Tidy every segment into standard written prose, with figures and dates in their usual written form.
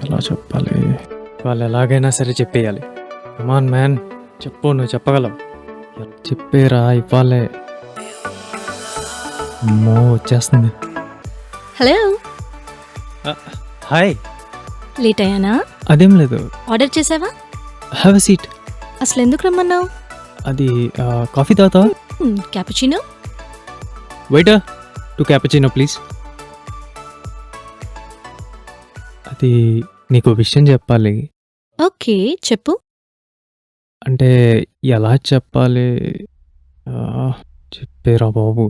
ఎలా చెప్పాలి? వాళ్ళు ఎలాగైనా సరే చెప్పేయాలి. కమాన్ మ్యాన్, చెప్పు, నువ్వు చెప్పగలవు. చెప్పేరా ఇవ్వాలే. అమ్మో వచ్చేస్తుంది. Hello, hi. లేట్ అయ్యానా? అదేం లేదు. ఆర్డర్ చేసావా? Have a seat. అసలు ఎందుకు రమ్మన్నావు? అది కాఫీ తాగుతావా? క్యాపుచినో. Waiter, 2 cappuccino please. అది నీకు విషయం చెప్పాలి. ఓకే, చెప్పు. అంటే ఎలా చెప్పాలి? చెప్పేరా బాబు.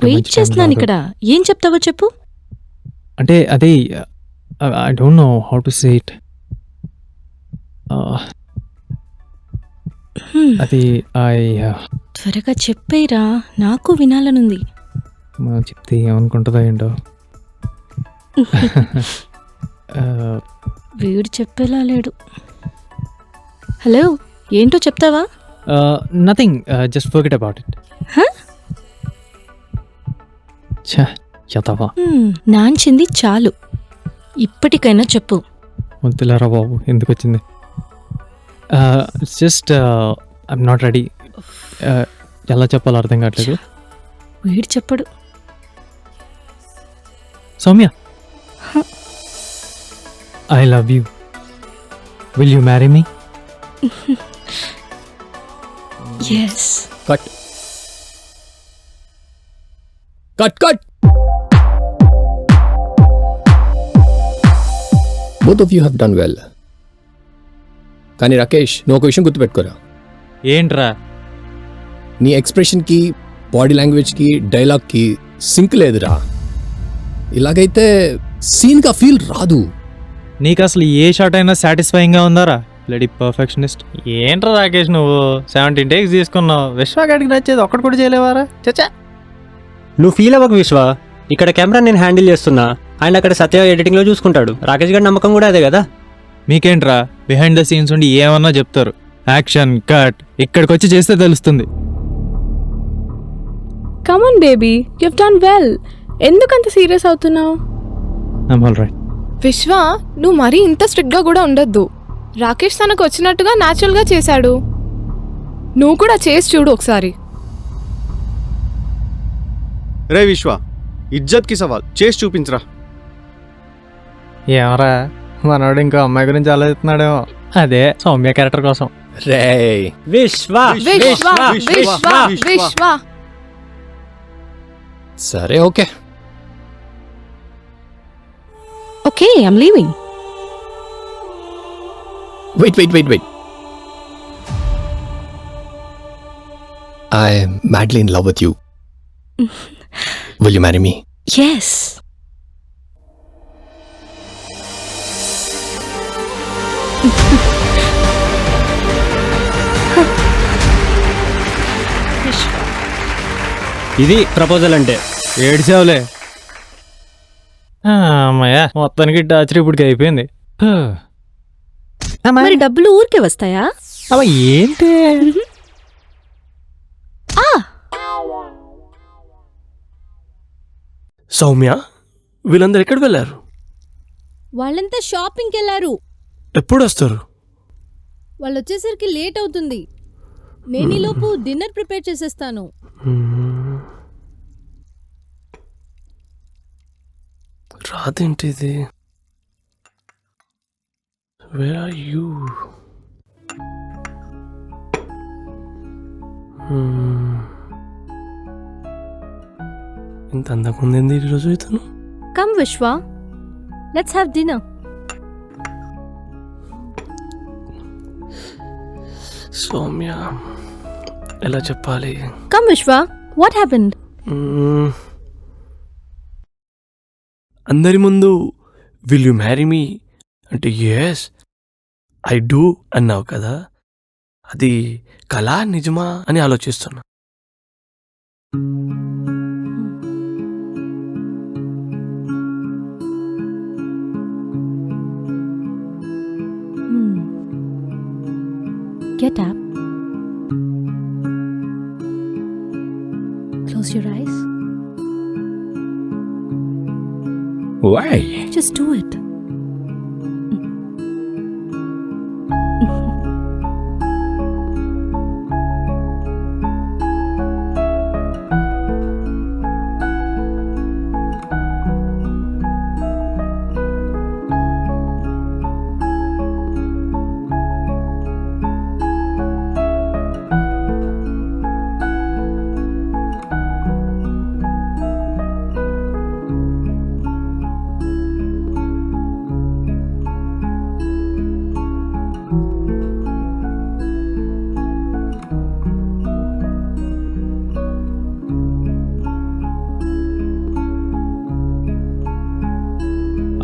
వెయిట్ చేస్తున్నాను ఇక్కడ. ఏం చెప్తావో చెప్పు. అంటే అదే I don't know how to say it. అది త్వరగా చెప్పేరా, నాకు వినాలనుంది. చెప్తే ఏమనుకుంటుందో ఏంటో. వీడు చెప్పేలా లేడు. హలో, ఏంటో చెప్తావా? Nothing, just forget about it. యతవా, నాంచింది చాలు. ఇప్పటికైనా చెప్పు. వద్దులేరా బాబు, ఎందుకు వచ్చింది? Just I'm not ready. ఎలా చెప్పాలో అర్థం కావట్లేదు. వీడు చెప్పడు. Soumya, I love you. Will you marry me? Yes. Cut. Cut, cut. Both of you have done well. కానీ రాకేష్, నువ్వు ఒక విషయం గుర్తుపెట్టుకోరా. ఏంట్రా? నీ ఎక్స్ప్రెషన్కి, బాడీ లాంగ్వేజ్కి, డైలాగ్కి సింక్ లేదురా. ఇలాగైతే సీన్గా ఫీల్ రాదు. నీకు అసలు ఏ షాట్ అయినా సాటిస్ఫైయింగ్గా ఉందారా? Bloody perfectionist. ఏంట్రా రాకేష్, నువ్వు 17 takes తీసుకున్నావు. విశ్వగాడికి నచ్చేది ఒక్కటి కూడా చేయలేవారా? చచ్చా. నువ్వు ఫీల్ అవ్వకు విశ్వ. ఇక్కడ కెమెరా నేను హ్యాండిల్ చేస్తున్నా, అండ్ అక్కడ సత్య ఎడిటింగ్లో చూసుకుంటాడు. రాకేష్ గారి నమ్మకం కూడా అదే కదా. మీకేంట్రా, బిహైండ్ ద సీన్స్ ఉండి ఏమన్నా చెప్తారు. యాక్షన్ కట్ ఇక్కడికి వచ్చి చేస్తే తెలుస్తుంది. Come on baby, you've done well. ఎందుకంత సీరియస్ అవుతున్నావు? I'm all right. విశ్వ, నువ్వు మరీ ఇంత స్ట్రిక్ట్గా కూడా ఉండొద్దు. రాకేష్ తనకు వచ్చినట్టుగా న్యాచురల్గా చేశాడు. నువ్వు కూడా చేసి చూడు ఒకసారి. రే విశ్వ, ఇజ్జత్కి సవాల్ చేసి చూపించరా. ఏమరా, మనోడు ఇంకో అమ్మాయి గురించి ఆలోచిస్తున్నాడేమో. అదే సౌమ్య క్యారెక్టర్ కోసం. రే విశ్వ విశ్వ విశ్వ విశ్వ. సరే, okay. Okay, I'm leaving. Wait. I'm madly in love with you. Will you marry me? Yes. ఇది ప్రపోజల్ అంటే. ఏడ్చావులే. అమ్మయ్య, మొత్తానికి టార్చర్ ఇప్పటికి అయిపోయింది. మరి డబ్బులు ఊరికే వస్తాయా? అవ ఏంటి? సౌమ్య, వీళ్ళందరూ ఎక్కడికి వెళ్ళారు? వాళ్ళంతా షాపింగ్కి వెళ్ళారు. ఎప్పుడు వస్తారు? వాళ్ళు వచ్చేసరికి లేట్ అవుతుంది. నేను ఈలోపు డిన్నర్ ప్రిపేర్ చేసేస్తాను. రాదేంటిది? Where are you? ఇంత అందంగా ఉంది ఈరోజు ఇతను. కమ్ విశ్వ, లెట్స్ హ్యావ్ డిన్నర్. సౌమ్య ఎలా చెప్పాలి? కమ్ విశ్వ, వాట్ హ్యాపెండ్? మ్మ్. అందరి ముందు విల్ యు మ్యారీ మీ అంటే ఎస్ ఐ డూ అన్నావు కదా, అది కళా నిజమా అని ఆలోచిస్తున్నా. Get up. Close your eyes. Why? Just do it.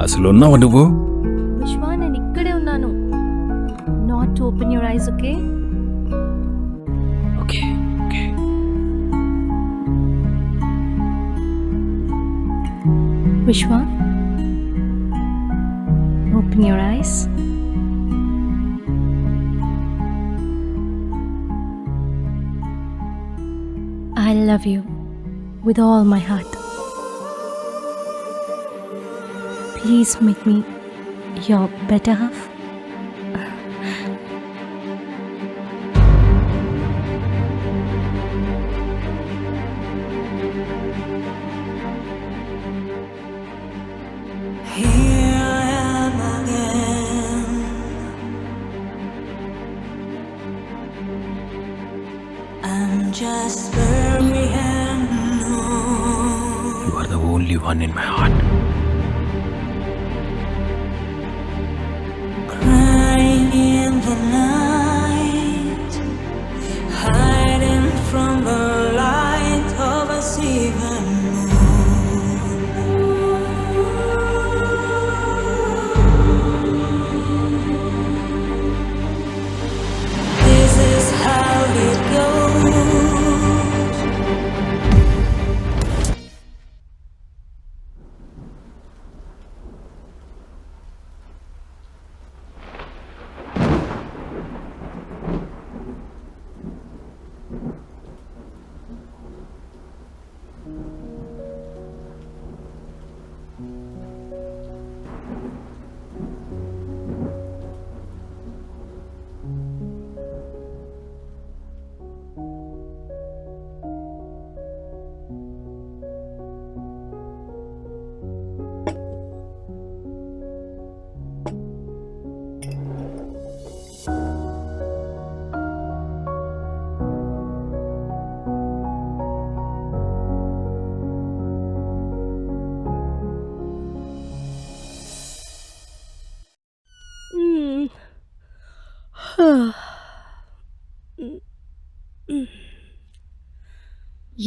అసలు ఉన్నావా నువ్వు? విశ్వ, నేను ఇక్కడే ఉన్నాను. Not to open your eyes, okay? Okay okay. Vishwa, open your eyes. I love you with all my heart. Please make me your better half. You are the only one in my heart.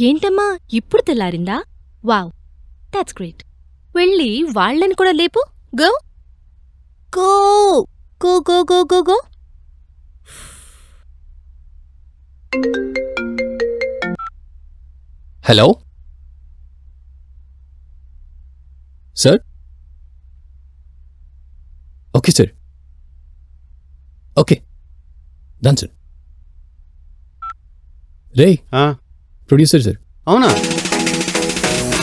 ఏంటమ్మా, ఇప్పుడు తెల్లారిందా? Wow, that's great. వెళ్ళి వాళ్ళని కూడా లేపు. Go go go go go go go. Hello sir. Okay sir, okay done sir. రే ఆ, producer sir అవునా?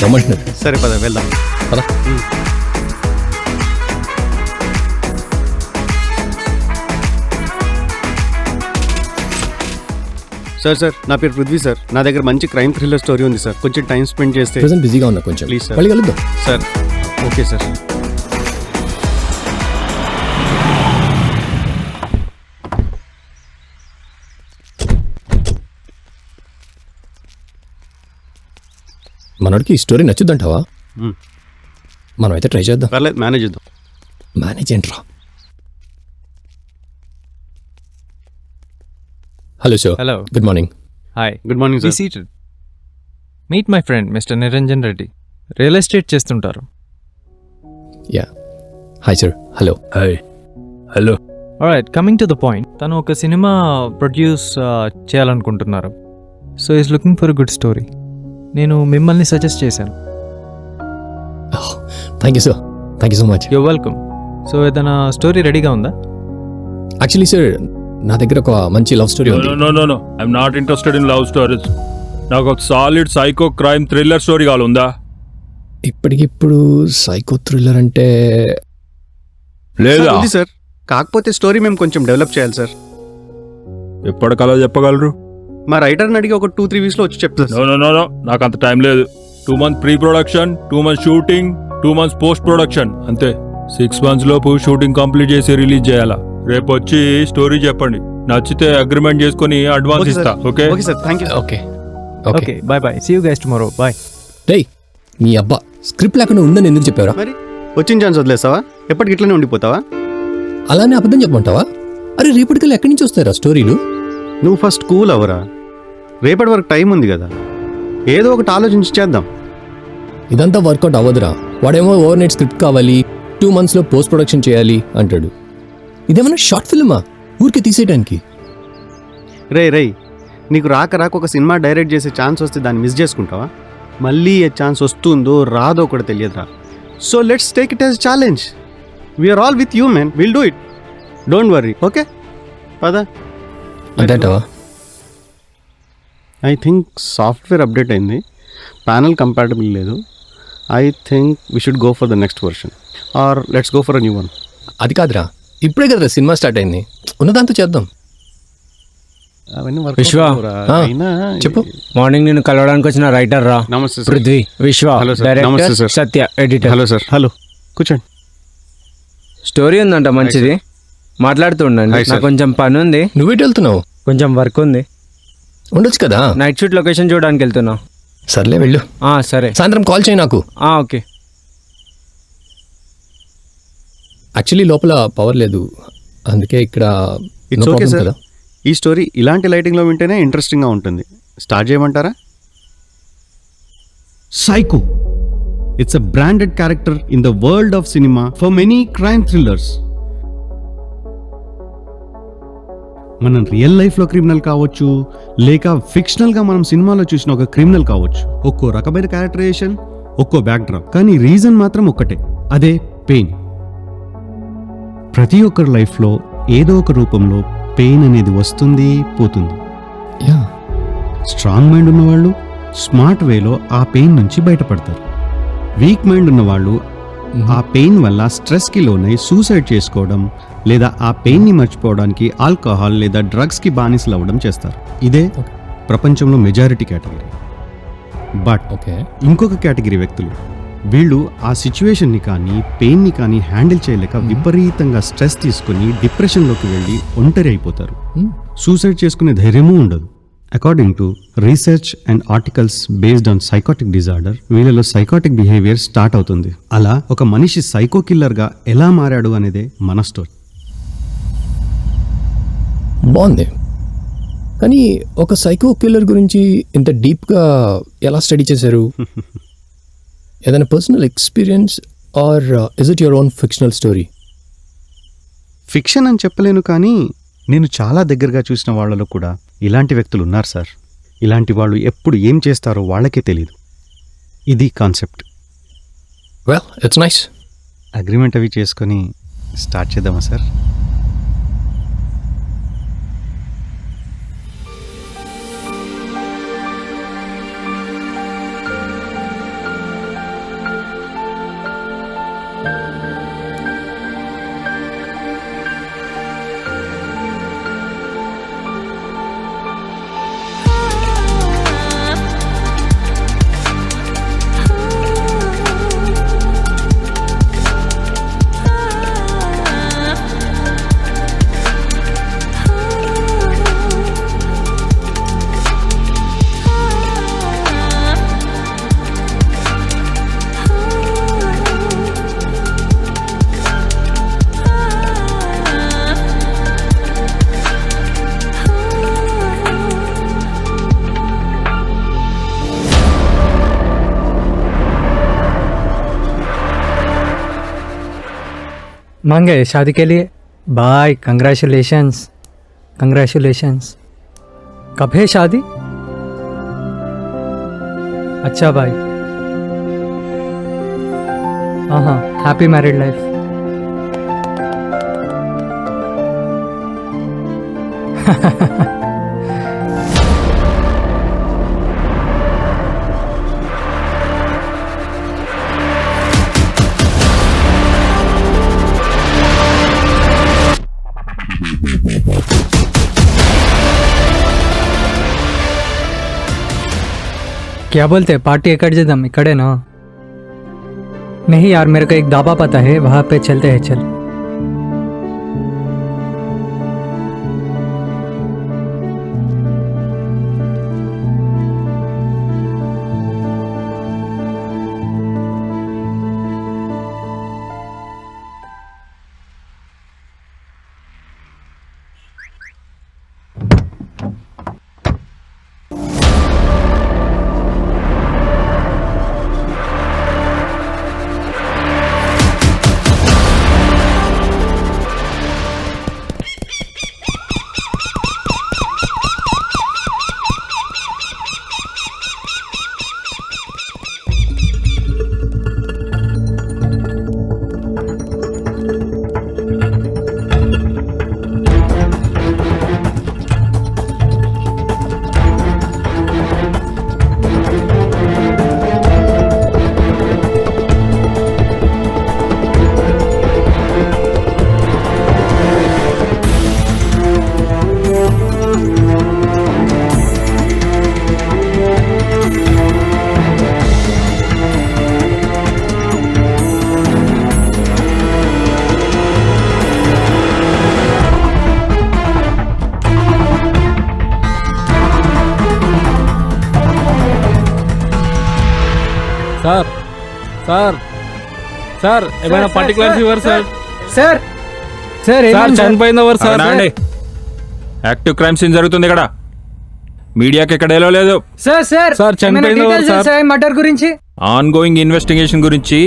రమ్మంటున్నారు. సరే పద వెళ్దాం. పదా. సార్ నా పేరు పృథ్వీ సార్. నా దగ్గర మంచి క్రైమ్ థ్రిల్లర్ స్టోరీ ఉంది సార్. కొంచెం టైం స్పెండ్ చేస్తే. ప్రెసెంట్ బిజీగా ఉన్నా కొంచెం. Please sir. మళ్ళీ కలుద్దాం సార్. Okay sir. మనోడికి ఈ స్టోరీ నచ్చుద్దంటావా? మనం అయితే ట్రై చేద్దాం. పర్లేదు, మేనేజ్ చేద్దాం. మేనేజ్ ఏంట్రా? Hello sir. Hello good morning. Hi. Good morning be sir. Seated. Meet my friend mister Niranjan Reddy. Real estate చేస్తుంటారు. Yeah. Hi sir. Hello. Hi. Hello. Alright, coming to the point. తను ఒక సినిమా produce చేయాలనుకుంటున్నారు. So is looking for good story. నేను మిమ్మల్ని suggest చేశాను. Thank you sir. Thank you so much. You welcome. సో ఏదైనా స్టోరీ రెడీగా ఉందా? యాక్చువల్లీ సార్, నా దగ్గర ఒక మంచి లవ్ స్టోరీ ఉంది. No I'm not interested in love stories. నాకు ఒక solid psycho crime thriller story కావాలి. ఉందా? ఇప్పటికిప్పుడు సైకో థ్రిల్లర్ అంటే లేదా? సార్, ఉంది సార్. కాకపోతే స్టోరీ మేము కొంచెం డెవలప్ చేయాలి సార్. ఎప్పటికలా చెప్పగలరు? మా రైటర్ని అడిగి ఒక 2-3 వీక్స్లో వచ్చి చెప్తారు సార్. నో నాకు అంత టైం లేదు. 2 months pre production, 2 months shooting, 2 months post production, అంతే. 6 months లోపు షూటింగ్ కంప్లీట్ చేసి రిలీజ్ చేయాలా. రేపు వచ్చి స్టోరీ చెప్పండి. నచ్చితే అగ్రిమెంట్ చేసుకుని అడ్వాన్స్ ఓకే ఇస్తా. Sir. Okay okay sir, thank you. Okay. Okay, bye bye. See you guys tomorrow. Bye. రేయ్, మీ అబ్బా స్క్రిప్ట్ లేకుండా ఉందని ఎందుకు చెప్పారా? మరి వచ్చిన ఛాన్స్ వదిలేస్తావా? ఎప్పటికి ఇట్లనే ఉండిపోతావా? అలానే అబద్ధం చెప్పమంటావా? అరే రేపటికల్లా ఎక్కడి నుంచి వస్తారా స్టోరీలు? నువ్వు ఫస్ట్ కూల్ అవరా. రేపటి వరకు టైం ఉంది కదా, ఏదో ఒకటి ఆలోచించి చేద్దాం. ఇదంతా వర్కౌట్ అవ్వదురా. వాడేమో ఓవర్ నైట్ స్క్రిప్ట్ కావాలి, 2 monthsలో పోస్ట్ ప్రొడక్షన్ చేయాలి అంటాడు. ఇదేమన్నా షార్ట్ ఫిల్మా ఊరికే తీసేయడానికి? రే నీకు రాక ఒక సినిమా డైరెక్ట్ చేసే ఛాన్స్ వస్తే దాన్ని మిస్ చేసుకుంటావా? మళ్ళీ ఏ ఛాన్స్ వస్తుందో రాదో కూడా తెలియదురా. So let's take it as challenge. We're all with you man. Will do it. Don't worry. Okay పదా. అంతేంటావా? ఐ థింక్ సాఫ్ట్వేర్ అప్డేట్ అయింది, ప్యానల్ కంపాటబుల్ లేదు. I think we should go for the next version or let's go for a new one. అది కాదురా, ఇప్పుడే కదరా cinema start అయింది. ఉన్నదాంతో చేద్దాం. అవన్నీ విశ్వ, చెప్పు. మార్నింగ్ నేను కలవడానికి వచ్చిన రైటర్ రా. నమస్తే సార్. పృథ్వీ. విశ్వ హలో సార్. డైరెక్టర్, నమస్తే సార్. సత్య ఎడిటర్. Hello sir. హలో, కూర్చోండి. స్టోరీ ఉందంట మంచిది, మాట్లాడుతూ ఉండండి. Hi sir. నాకు కొంచెం పని ఉంది, నువ్వేటి వెళ్తున్నావు? కొంచెం వర్క్ ఉంది. ఉండొచ్చు కదా. నైట్ షూట్ లొకేషన్ చూడడానికి వెళ్తున్నా. సర్లే వెళ్ళు. సరే. సాయంత్రం కాల్ చేయి నాకు. ఓకే. యాక్చువల్లీ లోపల పవర్ లేదు, అందుకే ఇక్కడ it's no okay problem sir. కదా. ఈ స్టోరీ ఇలాంటి లైటింగ్లో వింటేనే ఇంట్రెస్టింగ్గా ఉంటుంది. స్టార్ట్ చేయమంటారా? Psycho. It's a branded character in the world of cinema for many crime thrillers. మనం రియల్ లైఫ్లో క్రిమినల్ కావచ్చు, లేక ఫిక్షనల్గా మనం సినిమాలో చూసిన ఒక క్రిమినల్ కావచ్చు. ఒక్కో రకమైన క్యారెక్టరైజేషన్, ఒక్కో బ్యాక్డ్రాప్, కానీ రీజన్ మాత్రం ఒక్కటే, అదే పెయిన్. ప్రతి ఒక్కరి లైఫ్లో ఏదో ఒక రూపంలో పెయిన్ అనేది వస్తుంది, పోతుంది. యా. స్ట్రాంగ్ మైండ్ ఉన్నవాళ్ళు స్మార్ట్ వేలో ఆ పెయిన్ నుంచి బయటపడతారు. వీక్ మైండ్ ఉన్నవాళ్ళు ఆ పెయిన్ వల్ల స్ట్రెస్కి లోనై సూసైడ్ చేసుకోవడం, లేదా ఆ పెయిన్ని మర్చిపోవడానికి ఆల్కహాల్ లేదా డ్రగ్స్కి బానిసలు అవ్వడం చేస్తారు. ఇదే ప్రపంచంలో మెజారిటీ కేటగిరీ. But okay. ఇంకొక కేటగిరీ వ్యక్తులు, వీళ్ళు ఆ సిచ్యువేషన్ని కానీ పెయిన్ని కానీ హ్యాండిల్ చేయలేక విపరీతంగా స్ట్రెస్ తీసుకుని డిప్రెషన్లోకి వెళ్ళి ఒంటరి అయిపోతారు. సూసైడ్ చేసుకునే ధైర్యమూ ఉండదు. According to research and articles based on psychotic disorder, వీళ్ళలో సైకాటిక్ బిహేవియర్ స్టార్ట్ అవుతుంది. అలా ఒక మనిషి సైకో కిల్లర్గా ఎలా మారాడు అనేదే మన స్టోరీ. బాగుంది, కానీ ఒక సైకో కిల్లర్ గురించి ఇంత డీప్గా ఎలా స్టడీ చేశారు? ఏదైనా personal experience or is it your own fictional story? Fiction అని చెప్పలేను, కానీ నేను చాలా దగ్గరగా చూసిన వాళ్ళలో కూడా ఇలాంటి వ్యక్తులు ఉన్నారు సార్. ఇలాంటి వాళ్ళు ఎప్పుడు ఏం చేస్తారో వాళ్ళకే తెలీదు. ఇది concept. Well, it's nice. Agreement అవి చేసుకొని స్టార్ట్ చేద్దామా సార్? मान गए शादी के लिए? Bye, congratulations congratulations. कब है शादी? अच्छा भाई, हाँ, हैप्पी मैरिड लाइफ। क्या बोलते हैं, पार्टी एकर जदम इकड़े ना? नहीं यार, मेरे को एक ढाबा पता है, वहां पे चलते हैं, चल। సార్ సార్ సార్ ఏమైనా particular fever sir? Sir sir sir చనిపోయింది ఎవరు సార్? యాక్టివ్ క్రైమ్ సీన్ జరుగుతుంది ఇక్కడ. మీడియాకి ఎక్కడ ఎలా లేదు. సార్ సార్ సార్ చనిపోయింది ఎవరు సార్? మర్డర్ గురించి ఆన్ గోయింగ్ ఇన్వెస్టిగేషన్ గురించి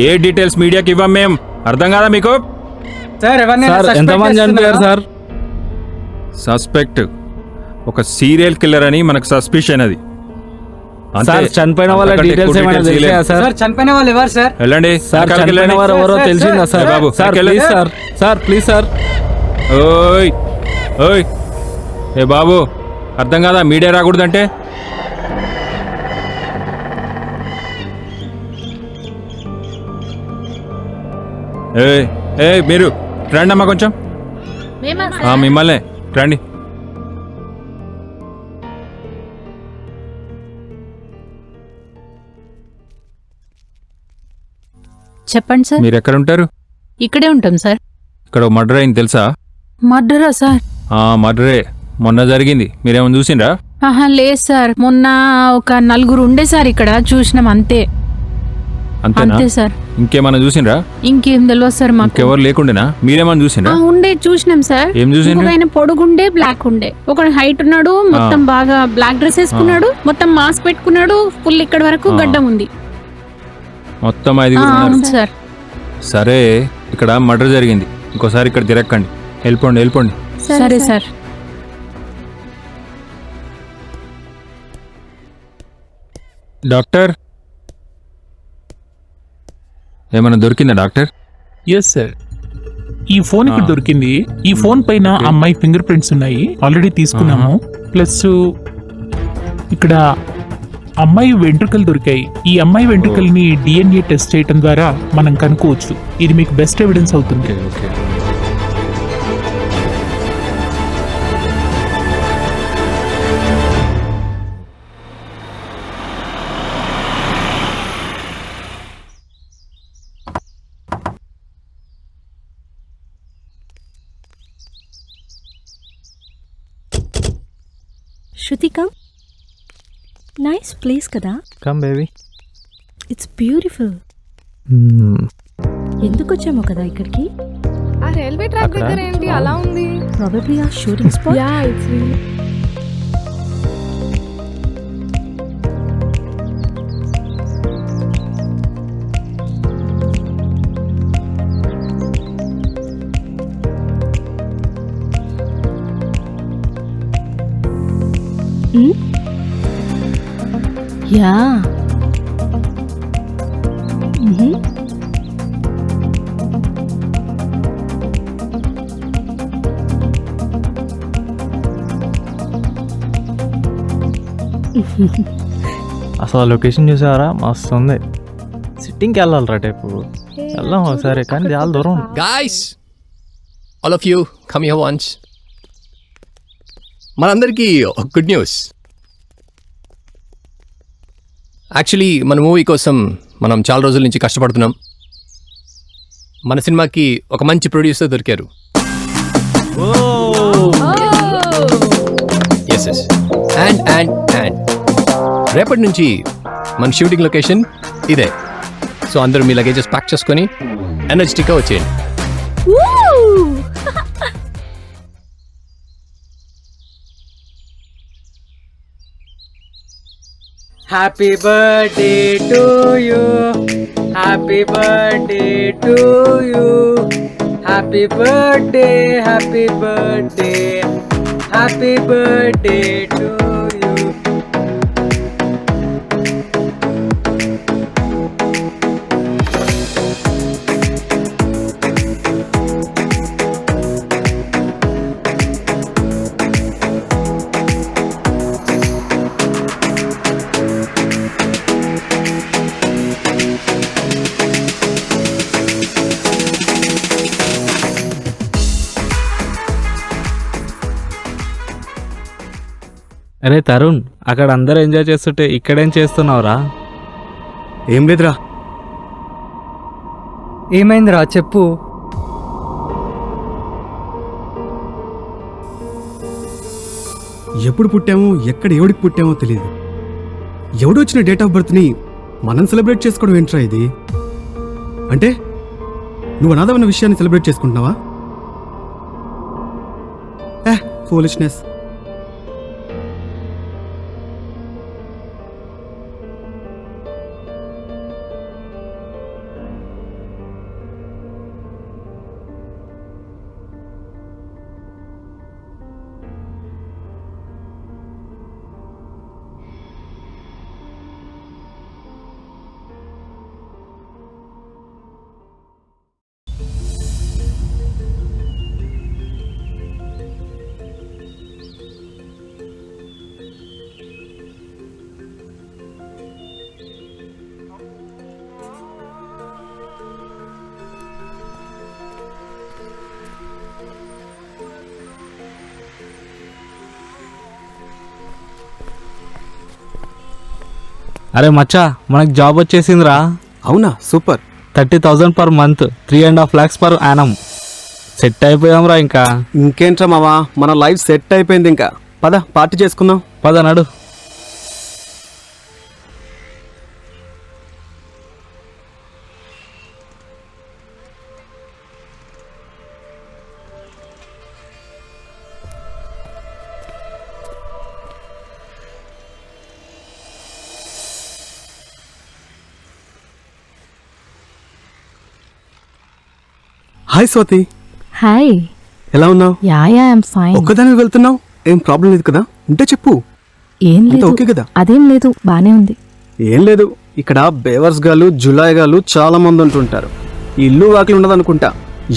ఏ డీటెయిల్స్ మీడియాకి ఇవ్వం మేం. అర్థం కాదా మీకు? సార్ ఎంతమంది చనిపోయారు సార్? సస్పెక్ట్ ఒక సీరియల్ కిల్లర్ అని మనకు సస్పిషన్. అది సార్ చనిపోయిన వాళ్ళ డీటెయిల్స్ ఏమైనా తెలిసాయా సార్? సార్ చనిపోయిన వాళ్ళు ఎవరు సార్? వెళ్ళండి సార్ చనిపోయిన వారు ఎవరో తెలిసిందా sir? Babu sir please sir, sir please sir. ఓయ్ ఓయ్ ఏ బాబు, అర్థం కాదా మీడియా రాకూడదంటే? ఏ మీరు రండి అమ్మా కొంచెం. మిమ్మల్ని రండి. చెప్పండి సార్. మీరు ఎక్కడ ఉంటారు? ఇక్కడే ఉంటాం సార్. ఇక్కడ మర్డర్ అయింది తెలుసా? మర్డరా సార్? మర్డరే మొన్న జరిగింది. మీరేమైనా చూసిండ్రా? ఆహా లేదు సార్, మొన్న ఒక 4 ఉండే సార్ ఇక్కడ, చూసినాం అంతే. అంతేనా? అంతే సార్. ఇంకేమైనా చూసిండ్రా? ఇంకేం తెలియదు సార్ మాకు. ఇంకెవరు లేకుండేనా? మీరేమైనా చూసిండ్రా? ఉండే చూసినాం సార్. ఏం చూసిండ్రు? ఆయన పొడుగుండే, బ్లాక్ ఉండే, ఒక హైట్ ఉన్నాడు, మొత్తం బాగా బ్లాక్ డ్రెస్ వేసుకున్నాడు, మొత్తం మాస్క్ పెట్టుకున్నాడు, ఫుల్ ఇక్కడ వరకు గడ్డం ఉంది. మొత్తం 5 అవును సార్. సరే, ఇక్కడ మర్డర్ జరిగింది, ఇంకోసారి ఇక్కడ తిరక్కండి. వెళ్ళిపోండి. సరే సార్. డాక్టర్ ఏమైనా దొరికిందా డాక్టర్? ఎస్ సార్, ఈ ఫోన్ ఇక్కడ దొరికింది. ఈ ఫోన్ పైన అమ్మాయి ఫింగర్ ప్రింట్స్ ఉన్నాయి, ఆల్రెడీ తీసుకున్నాము. ప్లస్ ఇక్కడ అమ్మాయి వెంట్రుకలు దొరికాయి. ఈ అమ్మాయి వెంట్రుకల్ని DNA టెస్ట్ చేయడం ద్వారా మనం కనుక్కోవచ్చు. ఇది మీకు బెస్ట్ ఎవిడెన్స్ అవుతుంది. శృతి కమ్. నైస్ ప్లేస్ కదా. Come baby. It's beautiful. ఎందుకు వచ్చామో కదా ఇక్కడికి? ఆ రైల్వే ట్రాక్ దగ్గర ఏంటి అలా ఉంది? ప్రాబబ్లీ ఆ shooting spot. Yeah it's yeah అసలు లొకేషన్ చూసారా మస్తు ఉంది. సిట్టింగ్కి వెళ్ళాలిరా టైపు. వెళ్దాం ఒకసారి, కానీ చాలా దూరం. Guys, all of you, come here once. మనందరికీ గుడ్ న్యూస్. యాక్చువల్లీ మన మూవీ కోసం మనం చాలా రోజుల నుంచి కష్టపడుతున్నాం. మన సినిమాకి ఒక మంచి ప్రొడ్యూసర్ దొరికారు. ఎస్ ఎస్ అండ్ రేపటి నుంచి మన షూటింగ్ లొకేషన్ ఇదే. సో అందరూ మీ లగేజెస్ ప్యాక్ చేసుకొని ఎనర్జెటిక్గా వచ్చేయండి. Happy birthday to you, happy birthday to you, happy birthday, happy birthday, happy birthday to you. అరే తరుణ్, అక్కడ అందరూ ఎంజాయ్ చేస్తుంటే ఇక్కడేం చేస్తున్నావురా? ఏం లేదురా. ఏమైందిరా చెప్పు. ఎప్పుడు పుట్టామో ఎక్కడ ఎవడికి పుట్టామో తెలియదు. ఎవడు వచ్చిన డేట్ ఆఫ్ బర్త్ని మనం సెలబ్రేట్ చేసుకోవడం ఏంట్రా ఇది? అంటే నువ్వు అనాథమైన విషయాన్ని సెలబ్రేట్ చేసుకుంటున్నావా? ఫూలిష్నెస్. అరే మచ్చా, మనకు జాబ్ వచ్చేసిందిరా. అవునా? Super. 30,000 per month, 3.5 lakhs per annum. Set అయిపోయాంరా. ఇంకా ఇంకేంట్రా మావా, మన లైఫ్ సెట్ అయిపోయింది. ఇంకా పద పార్టీ చేసుకుందాం. పద నడు. హాయ్ స్వాతి. హాయ్. ఎలా ఉన్నావు? Yeah I'm fine. ఒక్కదాని వెళ్తున్నావు? ఏం ప్రాబ్లం లేదు కదా? ఉంటే చెప్పు. ఏం లేదు. ఓకే కదా? అదేం లేదు, బానే ఉంది. ఏం లేదు, ఇక్కడ బేవర్స్ గాలు జులాయ్ గాలు చాలా మంది ఉంటుంటారు. ఇల్లు వాకిలు ఉండదనుకుంటా.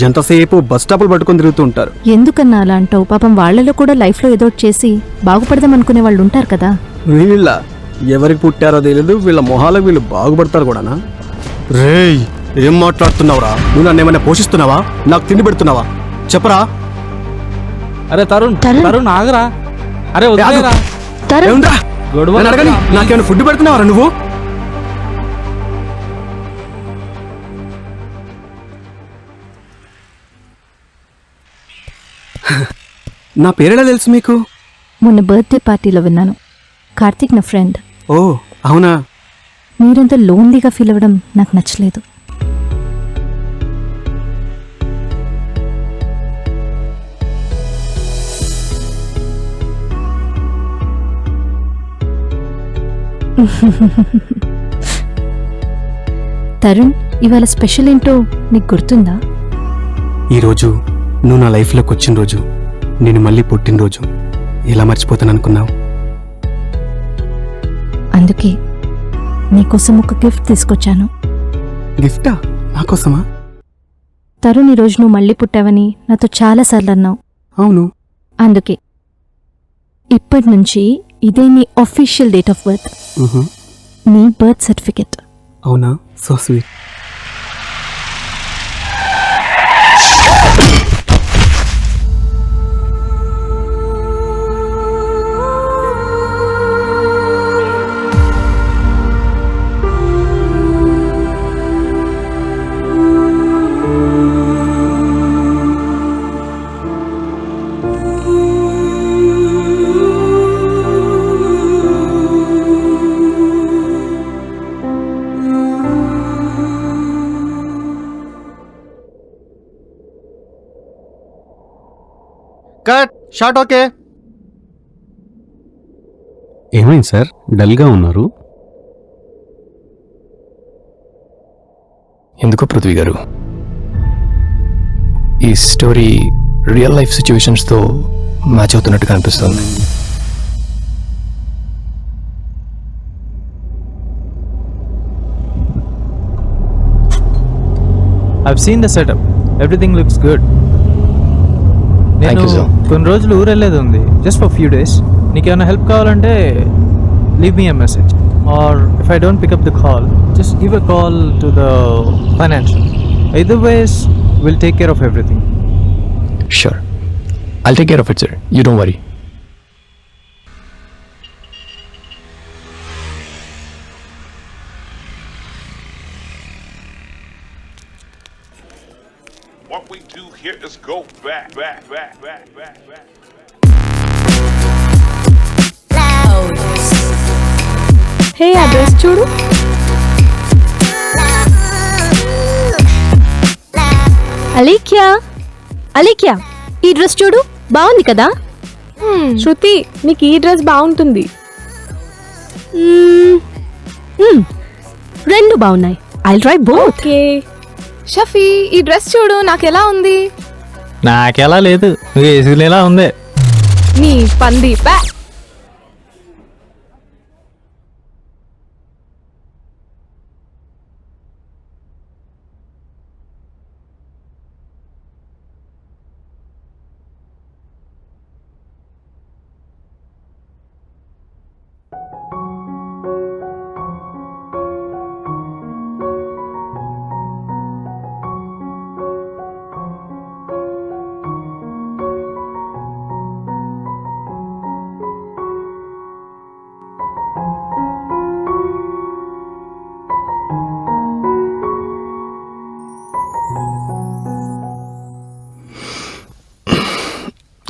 ఎంతసేపు బస్ స్టాపులు పట్టుకొని తిరుగుతూ ఉంటారు. ఎందుకన్నా అలా అంటావు? పాపం వాళ్ళలో కూడా లైఫ్లో ఏదో చేసి బాగుపడదాం అనుకునే వాళ్ళు ఉంటారు కదా. వీళ్ళ ఎవరికి పుట్టారో తెలియదు, వీళ్ళ మొహాలకు వీళ్ళు బాగుపడతారు కూడానా? రేయ్, ఏం మాట్లాడుతున్నావురా? నువ్వు నన్ను ఏమైనా పోషిస్తున్నావా? నాకు తిండి పెడుతున్నావా? చెప్పరా. అరే తరుణ్, తరుణ్ ఆగరా. అరే వదిలేరా. నాకేమైనా ఫుడ్ పెడుతున్నావరా నువ్వు? నా పేరెలా తెలుసు మీకు? మొన్న బర్త్డే పార్టీలో విన్నాను. కార్తీక్ నా ఫ్రెండ్. ఓ అవునా? మీరంతా లోన్లీగా ఫీల్ అవ్వడం నాకు నచ్చలేదు. తరుణ్, ఇవాళ స్పెషల్ ఏంటో నీకు గుర్తుందా? ఈరోజు నువ్వు నా లైఫ్లోకి వచ్చిన రోజు, నేను మళ్ళీ పుట్టినరోజు. ఎలా మర్చిపోతాను అనుకున్నావు? అందుకే నీకోసం ఒక గిఫ్ట్ తీసుకొచ్చాను. గిఫ్టా? నాకోసమా? తరుణ్, ఈరోజు నువ్వు మళ్ళీ పుట్టావని నాతో చాలాసార్లు అన్నావు. అవును. అందుకే ఇప్పటి నుంచి ఇదే నీ అఫీషియల్ డేట్ ఆఫ్ బర్త్, నీ బర్త్ సర్టిఫికెట్. అవునా? So sweet. Cut shot. Okay. ఏమైంది సార్, డల్గా ఉన్నారు? ఎందుకు పృథ్వీ గారు, ఈ స్టోరీ రియల్ లైఫ్ సిచ్యువేషన్స్తో మ్యాచ్ అవుతున్నట్టుగా అనిపిస్తుంది. I've seen the setup. Everything looks good. Thank you, sir. కొన్ని రోజులు ఊరు వెళ్ళేది ఉంది, జస్ట్ ఫర్ ఫ్యూ డేస్. నీకేమైనా హెల్ప్ కావాలంటే leave me a message, or if I don't pick up the call just give a call to the financial. either ways we'll take care of everything. Sure, I'll take care of it, sir. You don't worry. What we do here is go back. హే, ఆ dress చూడు. అలీక్యా, ఈ dress చూడు, బాగుంది కదా? శృతి, నీకు ఈ dress బాగుంటుంది. రెండు బాగున్నాయి. I try both. Okay. Shafi, ఈ డ్రెస్ చూడు, నాకు ఎలా ఉంది? నాకెలా లేదు, నువ్వు వేసుకునేలా ఉంది. నీ పంది పా.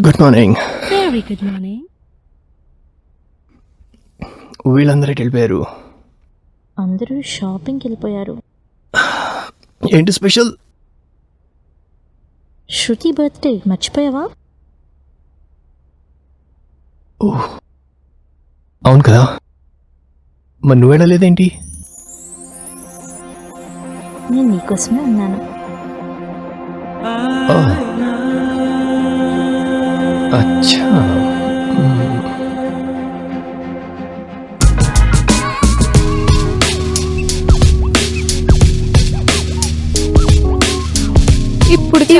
Good morning. Very good morning. వీళ్ళందరూ వెళ్ళిపోయారు. అందరూ షాపింగ్కి వెళ్ళిపోయారు. ఏంటి స్పెషల్? శృతి బర్త్డే మర్చిపోయావా? ఓహ్, అవును కదా. మరి నువ్వు వెళ్ళలేదేంటి? నేను నీకోసమే ఉన్నాను. అచ్చా.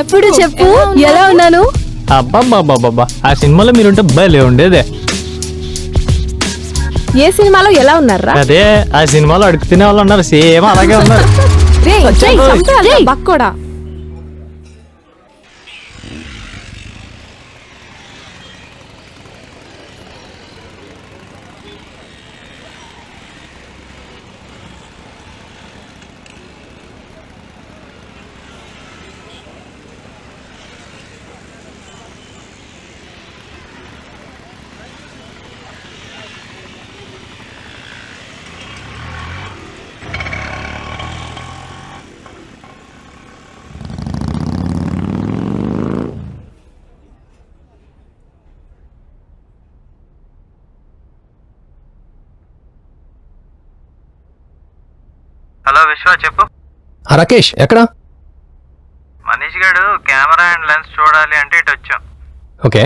ఇప్పుడు చెప్పు, ఎలా ఉన్నాను? అబ్బాబ్బాబ్బా, ఆ సినిమాలో మీరుంటే భలే ఉండేదే. ఏ సినిమాలో ఎలా ఉన్నారా? అదే, ఆ సినిమాలో అడుగు తినే వాళ్ళు ఉన్నారు, సేమ్ అలాగే ఉన్నారు. బక్కోడా. హలో విశ్వ, చెప్పు. రాకేష్ ఎక్కడ? మనీష్ గారు కెమెరా అండ్ లెన్స్ చూడాలి అంటే ఇటు వచ్చాం. ఓకే.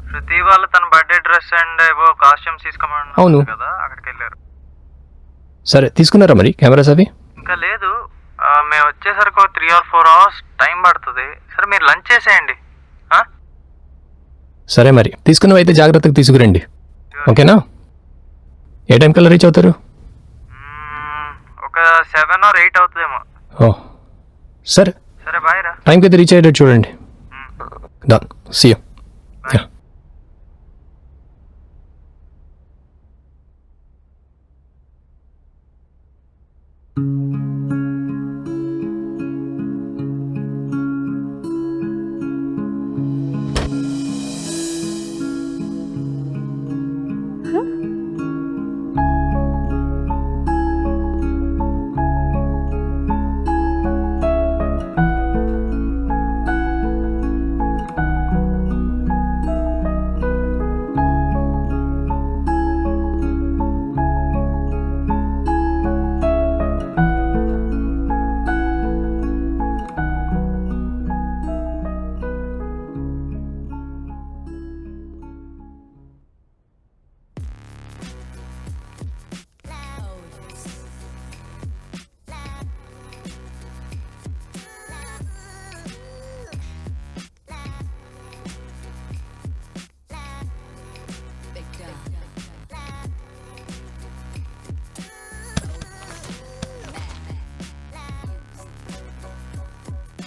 శృతి వాళ్ళు తన బర్త్డే డ్రెస్ అండ్ ఏవో కాస్ట్యూమ్స్ తీసుకోమన్నారు కదా, అక్కడికి వెళ్ళారు. సరే తీసుకున్నారా మరి కెమెరాస్ అవి? ఇంకా లేదు, మేము వచ్చేసరికి 3 or 4 hours టైం పడుతుంది. సరే మీరు లంచ్ చేసేయండి. సరే మరి తీసుకున్నవి అయితే జాగ్రత్తగా తీసుకురండి, ఓకేనా? ఏ టైం కల్లా రీచ్ అవుతారు? ఒక 7 or 8 అవుతుందేమో. ఓ సరే సరే బాయ్ రా. టైంకి అయితే రీచ్ అయ్యేటట్టు చూడండి. Done, see you.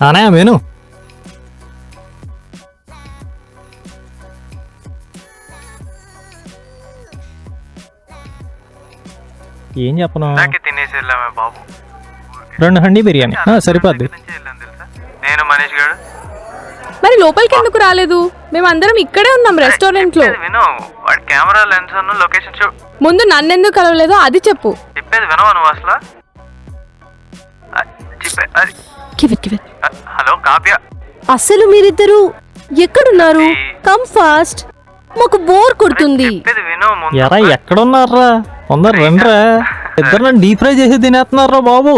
అనే మేను ఏం చెప్పను, తినేసి వెళ్ళామే బాబు. 2 హండీ బిర్యానీ సరిపోద్ది. నేను మనీష్ గారు. మరి లోపలికి ఎందుకు రాలేదు? మేమందరం ఇక్కడే ఉన్నాం రెస్టారెంట్ లో. విను, వాడి కెమెరా లెన్స్ లొకేషన్ ముందు నన్నెందుకు కలవలేదో అది చెప్పు. చెప్పేది వినవా నువ్వు అసలు? హలో కావ్య, అసలు మీరిద్దరు ఎక్కడున్నారు? కమ్ ఫాస్ట్, మాకు బోర్ కొడుతుంది. ఎరా ఎక్కడున్నారా? అందరు రండ్రా, ఇద్దరు నన్ను డీప్ ఫ్రై చేసి తినేస్తున్నారా బాబు.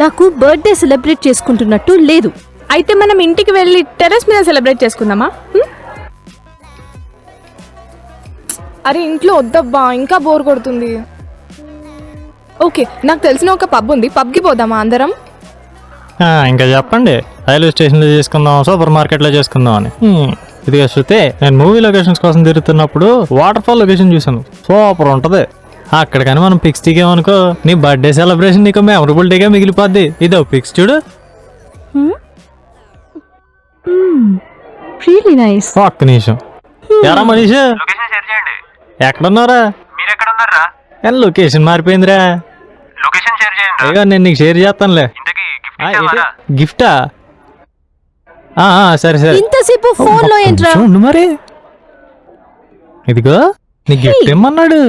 నాకు బర్త్డే సెలబ్రేట్ చేసుకుంటున్నట్టు లేదు. అయితే మనం ఇంటికి వెళ్ళి టెర్రస్ మీద సెలబ్రేట్ చేసుకుందామా? అరే ఇంట్లో వద్దబ్బా, ఇంకా బోర్ కొడుతుంది. ఓకే, నాకు తెలిసిన ఒక పబ్ ఉంది, పబ్కి పోదామా అందరం? ఇంకా చెప్పండి, రైల్వే స్టేషన్లో చేసుకుందాం, సూపర్ మార్కెట్లో చేసుకుందాం అని. ఇదిగా శృతి, నేను మూవీ లొకేషన్స్ కోసం తిరుగుతున్నప్పుడు వాటర్ ఫాల్ లొకేషన్ చూసాను, సూపర్ ఉంటుంది. అక్కడికని మనం పిక్స్ దిగామనుకో, నీ బర్త్డే సెలబ్రేషన్ నీకు మెమరబుల్ డేగా మిగిలిపోద్ది. ఇదో పిక్స్ చూడు. ఒక్క నిమిషం. ఎరా మనీష్, ఎక్కడున్నారా? కానీ లొకేషన్ మారిపోయిందిరా. ఇక నేను నీకు షేర్ చేస్తానులే. గిఫ్టా? సరే సరే. ఇంతసేపు ఫోన్ లో ఏంట్రా? ఉండు మరి, ఇదిగో నీ గిఫ్ట్ ఏమన్నాడు.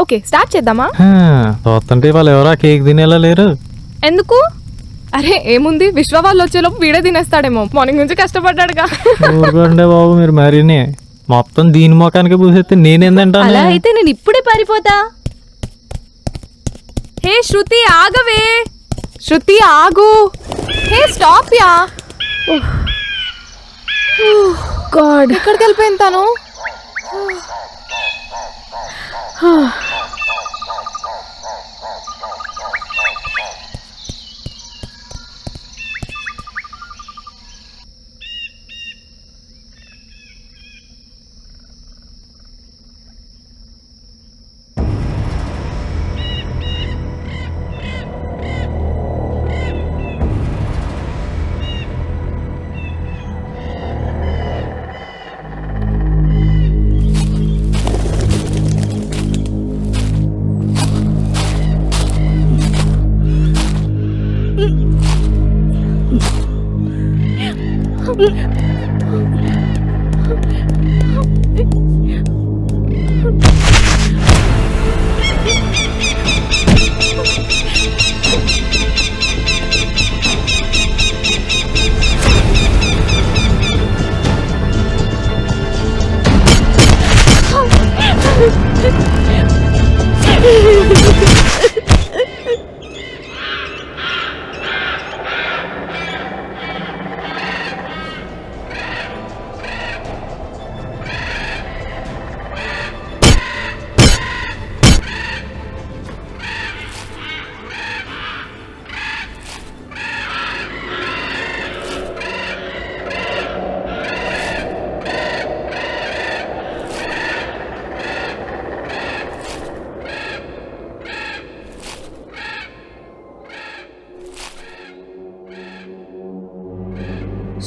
ఓకే స్టార్ట్ చేద్దామా? చూస్తుంటే వాళ్ళు ఎవరా కేక్ తినేలా లేరు. ఎందుకు? అరే ఏముంది, విశ్వ వాళ్ళు వచ్చేలోపు వీడే తినేస్తాడేమో, మార్నింగ్ నుంచి కష్టపడ్డాడుగా. ఊరుకోండి బాబు మీరు మరీనే, మొత్తం దీని మొఖానికి పూసేస్తే నేనేందంటా. అలా అయితే నేను ఇప్పుడే పారిపోతా. హే శృతి ఆగవే, శృతి ఆగు, హే స్టాప్ యా. గాడ్, ఎక్కడికి వెళ్ళిపోయింది తను?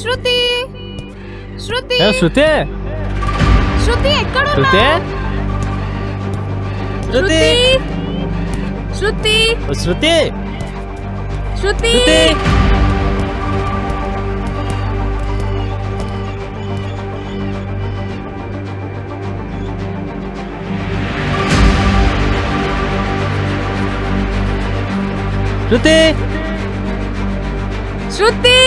శృతి, శృతి, శృతి, శృతి ఎక్కడ శృతి, శృతి, శృతి, శృతి, శృతి. శృతి, శృతి.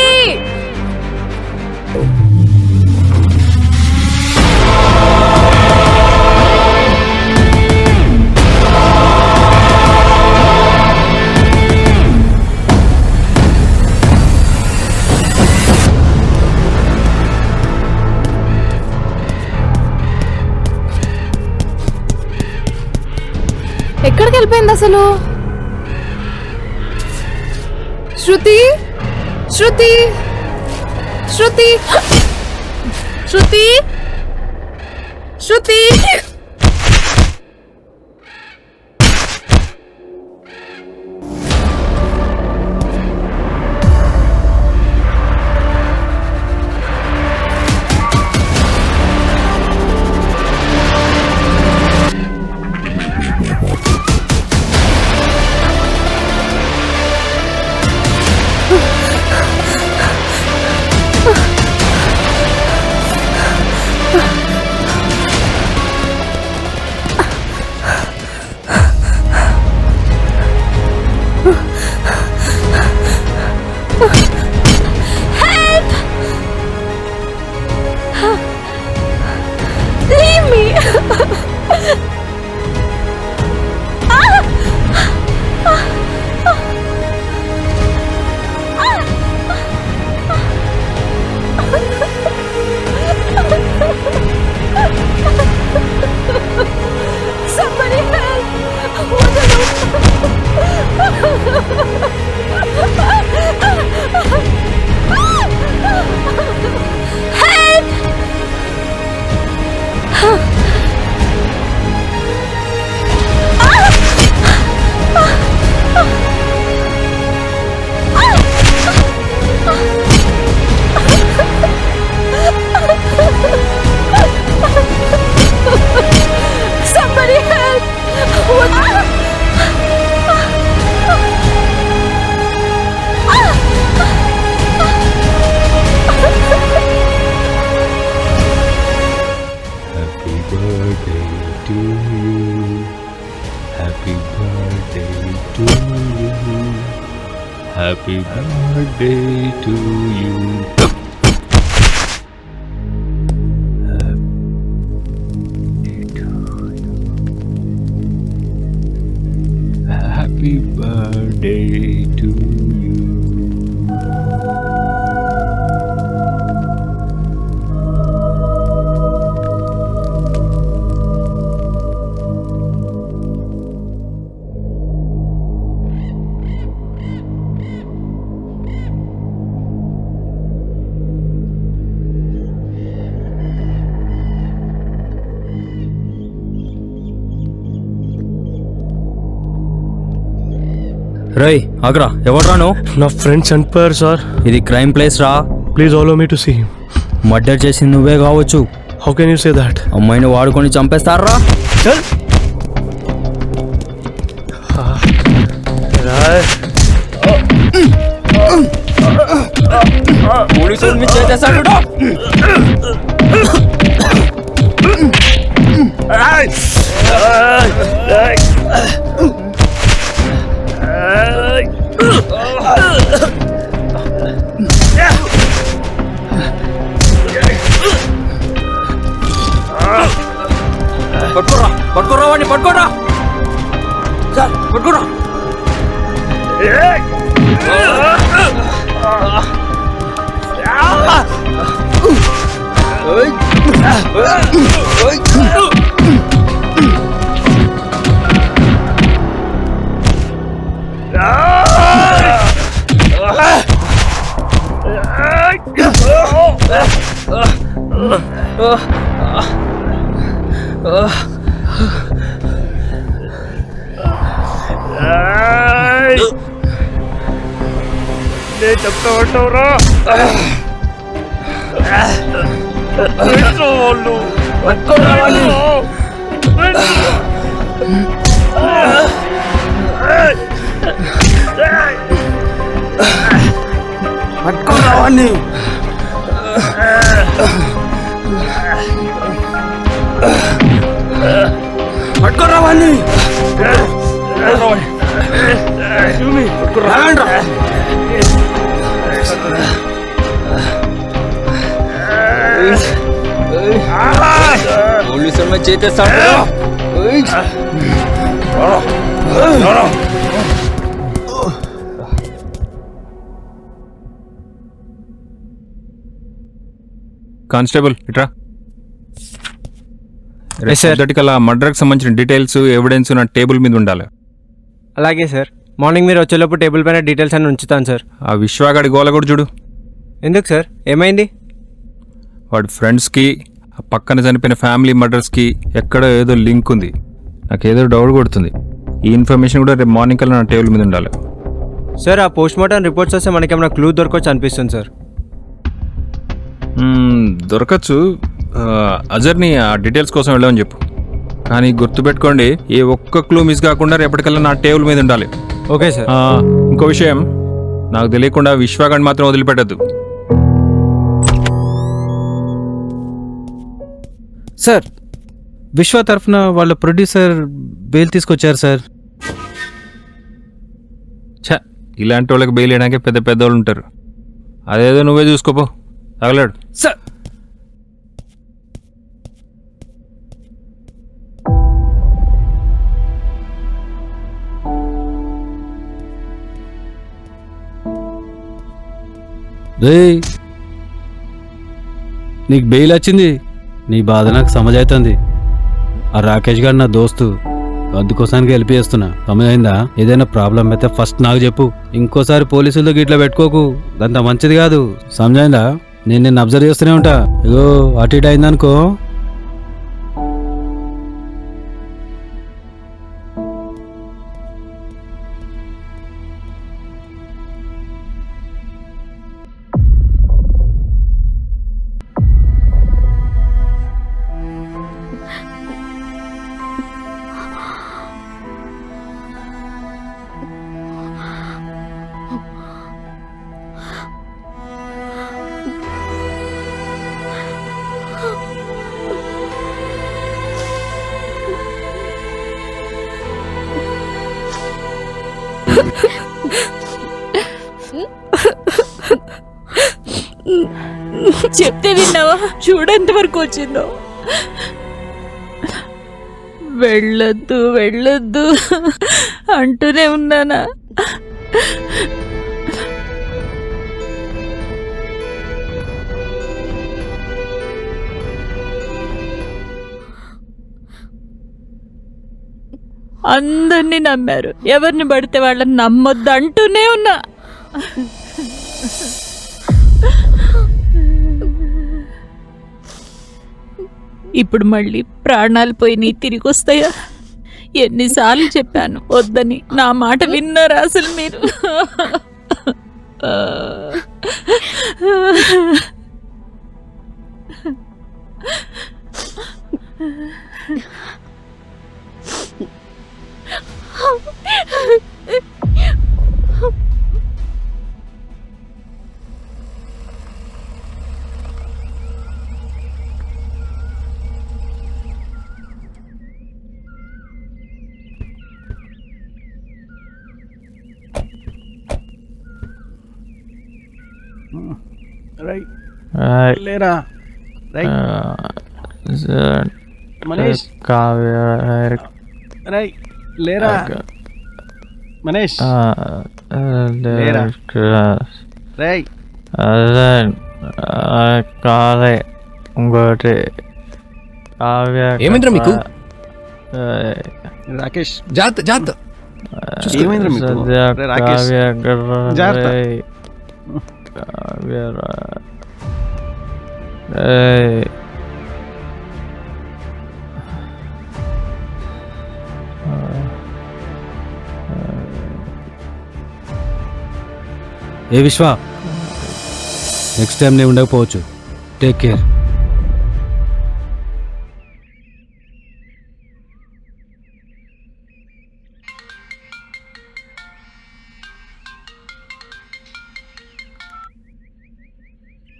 ఎక్కడికి వెళ్ళిపోయింది అసలు? Shruti, Shruti, Shruti, Shruti, Shruti. Happy birthday to you. Happy birthday to you. రై ఆగ్రా, ఎవరు రాను? నా ఫ్రెండ్ చనిపోయారు సార్. ఇది క్రైమ్ ప్లేస్ రా. ప్లీజ్ ఆలో మీ టు సీ. మర్డర్ చేసి నువ్వే కావచ్చు. How can you say that? అమ్మాయిని వాడుకొని చంపేస్తారా? పోలీసులు మీ చేసేసాడు. పట్టుకోరా, పట్టుకోరా వాడిని, పట్టుకోరా సార్, పట్టుకోరా. నేను చెప్తా ఉంటావురా. పట్టుకోరావాన్ని. పట్టుకోరావాన్ని. పోలీసులు చేసేస్తాడు. కానిస్టేబుల్ ఇట్రా. మొదటికల్లా మర్డర్కి సంబంధించిన డీటెయిల్స్ ఎవిడెన్స్ నా టేబుల్ మీద ఉండాలి. అలాగే సార్. మార్నింగ్ మీరు వచ్చేలోపు టేబుల్ పైన డీటెయిల్స్ అన్ని ఉంచుతాను సార్. ఆ విశ్వాగాడి గోల కూడా చూడు. ఎందుకు సార్, ఏమైంది? వాడి ఫ్రెండ్స్కి ఆ పక్కన చనిపోయిన ఫ్యామిలీ మర్డర్స్కి ఎక్కడో ఏదో లింక్ ఉంది. నాకేదో డౌట్ కొడుతుంది. ఈ ఇన్ఫర్మేషన్ కూడా రేపు మార్నింగ్ కల్లా నా టేబుల్ మీద ఉండాలి. సార్, ఆ పోస్ట్ మార్టం రిపోర్ట్స్ వస్తే మనకేమైనా క్లూ దొరకొచ్చు అనిపిస్తుంది సార్. దొరకచ్చు. అజర్ని ఆ డీటెయిల్స్ కోసం వెళ్ళమని చెప్పు. కానీ గుర్తుపెట్టుకోండి, ఏ ఒక్క క్లూ మిస్ కాకుండా రేపటికల్లా నా టేబుల్ మీద ఉండాలి. Okay sir. ఇంకో విషయం, నాకు తెలియకుండా విశ్వాగాన్ని మాత్రం వదిలిపెట్టద్దు. సార్, విశ్వ తరఫున వాళ్ళ ప్రొడ్యూసర్ బెయిల్ తీసుకొచ్చారు సార్. ఛ, ఇలాంటి వాళ్ళకి బెయిల్ వేయడానికి పెద్ద పెద్దవాళ్ళు ఉంటారు. అదేదో నువ్వే చూసుకోపో, తగలాడు. సార్, నీకు బెయిల్ వచ్చింది. నీ బాధ నాకు సమజవుతుంది. ఆ రాకేష్ గారు నా దోస్తు, అందుకోసానికి హెల్ప్ చేస్తున్నా. సమజైందా? ఏదైనా ప్రాబ్లం అయితే ఫస్ట్ నాకు చెప్పు. ఇంకోసారి పోలీసులతో గిట్లా పెట్టుకోకు, అంత మంచిది కాదు. సమజైందా? నేను నిన్ను అబ్జర్వ్ చేస్తూనే ఉంటా. ఇగో అటు ఇటు అయిందనుకో. చెప్తే విన్నావా? చూడెంత వరకు వచ్చిందో. వెళ్ళొద్దు వెళ్ళొద్దు అంటూనే ఉన్నానా? అందరినీ నమ్మారు, ఎవరిని పడితే వాళ్ళని నమ్మొద్దు అంటూనే ఉన్నా. ఇప్పుడు మళ్ళీ ప్రాణాలు పోయి తిరిగి వస్తాయా? ఎన్నిసార్లు చెప్పాను వద్దని, నా మాట విన్నారా అసలు మీరు? లేరా మనీష్ లేరా మనీష్ కాలే ఇంకోటి ఏమైందిరా మీకు? రాకేష్ జాగ్రత్త జాగ్రత్త. ఏమైందిరా మీకు? రాకేష్ జాగ్రత్త. ఏ విశ్వ, నెక్స్ట్ టైం నేను ఉండకపోవచ్చు. Take care.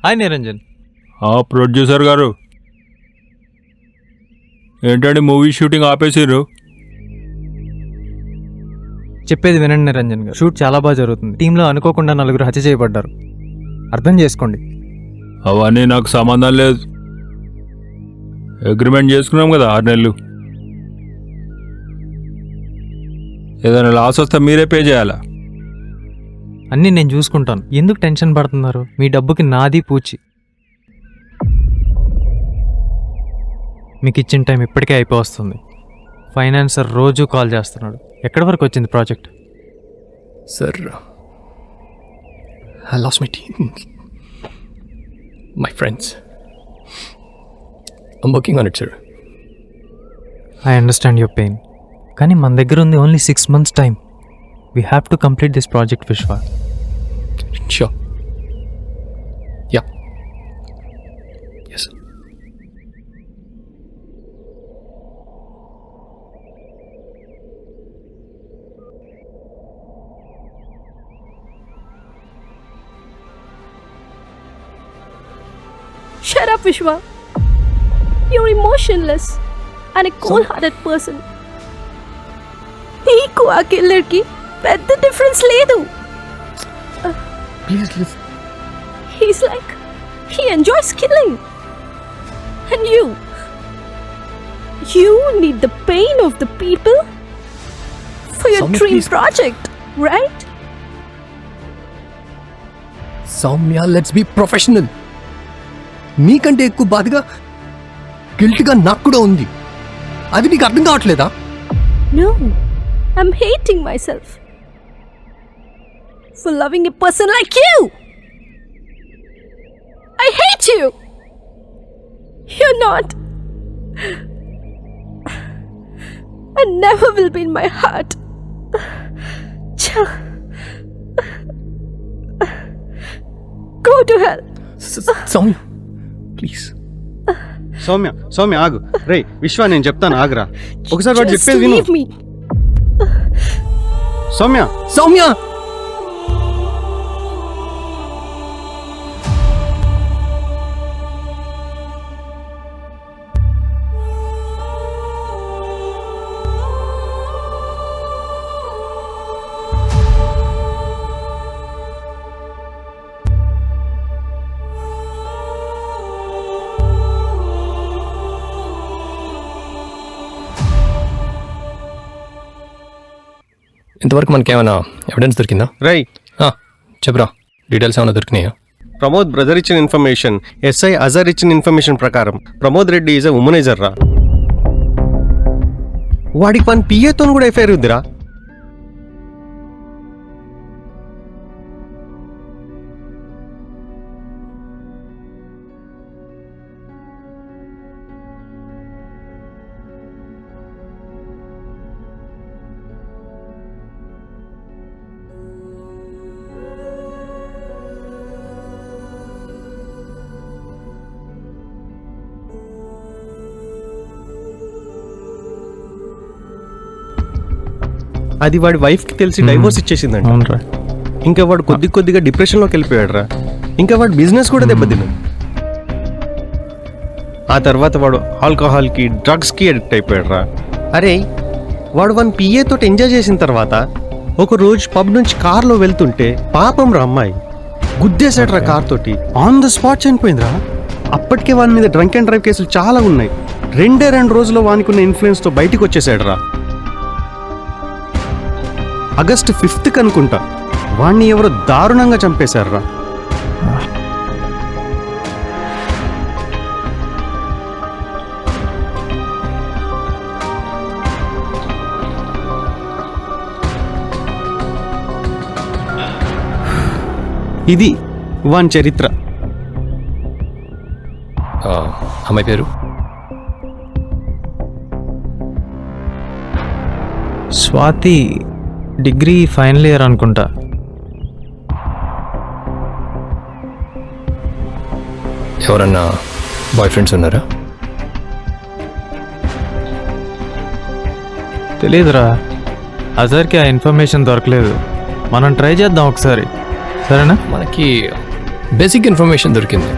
Hi Niranjan. Producer గారు ఏంటంటే మూవీ షూటింగ్ ఆపేసారు? చెప్పేది వినండి నిరంజన్ గారు, షూట్ చాలా బాగా జరుగుతుంది. టీంలో అనుకోకుండా 4 హత్య చేయబడ్డారు. అర్థం చేసుకోండి. అవన్నీ నాకు సంబంధం లేదు. అగ్రిమెంట్ చేసుకున్నాం కదా 6 నెలలు. ఏదైనా లాస్ వస్తే మీరే పే చేయాలా? అన్నీ నేను చూసుకుంటాను. ఎందుకు టెన్షన్ పడుతున్నారు? మీ డబ్బుకి నాది పూచి. మీకు ఇచ్చిన టైం ఇప్పటికే అయిపోతుంది. ఫైనాన్సర్ రోజు కాల్ చేస్తున్నాడు. ఎక్కడి వరకు వచ్చింది project? Sir, I lost my team, my friends. I'm working on it, sir. I understand your pain. కానీ మన దగ్గర ఉంది only 6 months time. We have to complete this project, Vishwa. Sure. Yeah. Yes. Shut up, Vishwa. You're emotionless and a cold-hearted person. నీకు ఆ కిల్లర్కి పెద్ద difference లేదు. Please listen. He's like, he enjoys killing. And you need the pain of the people for your Soumya, dream please. project, right? Soumya, let's be professional. మీకంటే ఎక్కువ బాధగా గిల్ట్గా నాకు కూడా ఉంది. అది నీకు అర్థం కావట్లేదా? No, I'm hating myself for loving a person like you. I hate you. You're not. I never will be in my heart. Go to hell. Soumya, please. Soumya ఆగు. రే విశ్వ, నేను చెప్తాను ఆగురా. ఒకసారి వాడు Just చెప్పేది విను. leave me. సౌమ్య ఇంతవరకు మనకేమైనా ఎవిడెన్స్ దొరికిందా? రై చెప్పరా, డీటెయిల్స్ ఏమైనా దొరికినాయా? ప్రమోద్ బ్రదర్ ఇచ్చిన ఇన్ఫర్మేషన్, ఎస్ఐ అజర్ ఇచ్చిన ఇన్ఫర్మేషన్ ప్రకారం Pramod Reddy is a womaniser రా. వాడికి మన పిఏతో కూడా ఎఫ్ఐఆర్ ఉందిరా. అది వాడి వైఫ్కి తెలిసి డైవోర్స్ ఇచ్చేసిందంట. ఇంకా వాడు కొద్దిగా డిప్రెషన్లోకి వెళ్ళిపోయాడు రా. ఇంకా వాడు బిజినెస్ కూడా దెబ్బతిన్నాడు. ఆ తర్వాత వాడు ఆల్కహాల్కి డ్రగ్స్కి అడిక్ట్ అయిపోయాడు రా. అరే వాడు వన్ పిఏ తోటి ఎంజాయ్ చేసిన తర్వాత ఒక రోజు పబ్ నుంచి కార్లో వెళ్తుంటే పాపం రా అమ్మాయి గుద్దేశాడు రా కార్ తోటి. ఆన్ ద స్పాట్ చనిపోయిందిరా. అప్పటికే వాని మీద డ్రంక్ అండ్ డ్రైవ్ కేసులు చాలా ఉన్నాయి. 2 రోజుల్లో వానికున్న ఇన్ఫ్లుయెన్స్తో బయటికి వచ్చేసాడు రా. ఆగస్ట్ 5th అనుకుంటా వాణ్ణి ఎవరో దారుణంగా చంపేశారు రా. ఇది వాని చరిత్ర. అమ్మాయి పేరు స్వాతి, డిగ్రీ ఫైనల్ ఇయర్ అనుకుంటా. ఎవరన్నా బాయ్ ఫ్రెండ్స్ ఉన్నారా? తెలీదురా, అజర్కి ఆ ఇన్ఫర్మేషన్ దొరకలేదు. మనం ట్రై చేద్దాం ఒకసారి, సరేనా? మనకి బేసిక్ ఇన్ఫర్మేషన్ దొరికింది.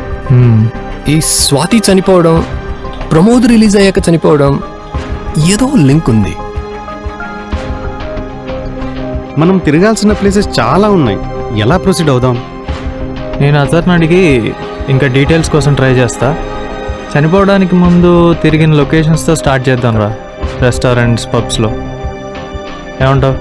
ఈ స్వాతి చనిపోవడం, ప్రమోద్ రిలీజ్ అయ్యాక చనిపోవడం ఏదో లింక్ ఉంది. మనం తిరగాల్సిన ప్లేసెస్ చాలా ఉన్నాయి. ఎలా ప్రొసీడ్ అవుదాం? నేను అజర్ని అడిగి ఇంకా డీటెయిల్స్ కోసం ట్రై చేస్తా. చనిపోవడానికి ముందు తిరిగిన లొకేషన్స్తో స్టార్ట్ చేద్దాం రా. రెస్టారెంట్స్, పబ్స్లో. ఏమంటావు?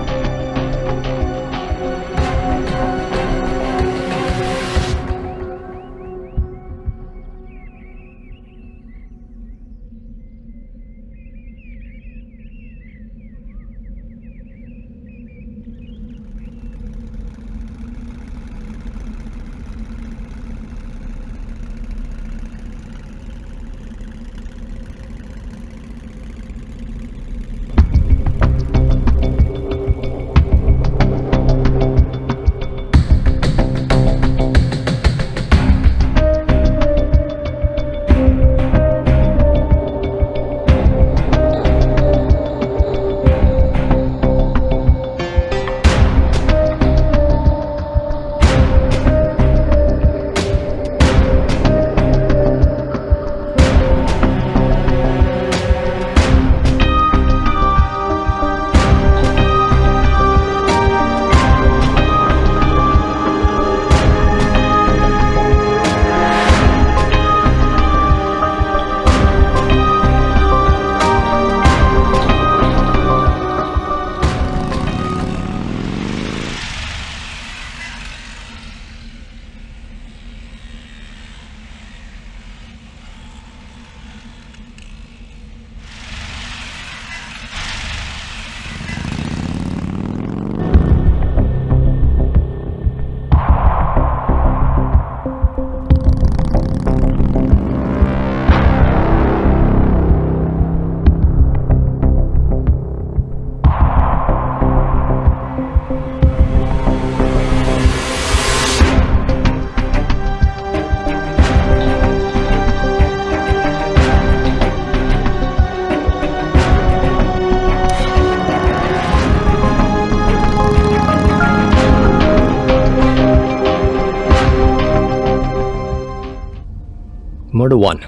Murder 1,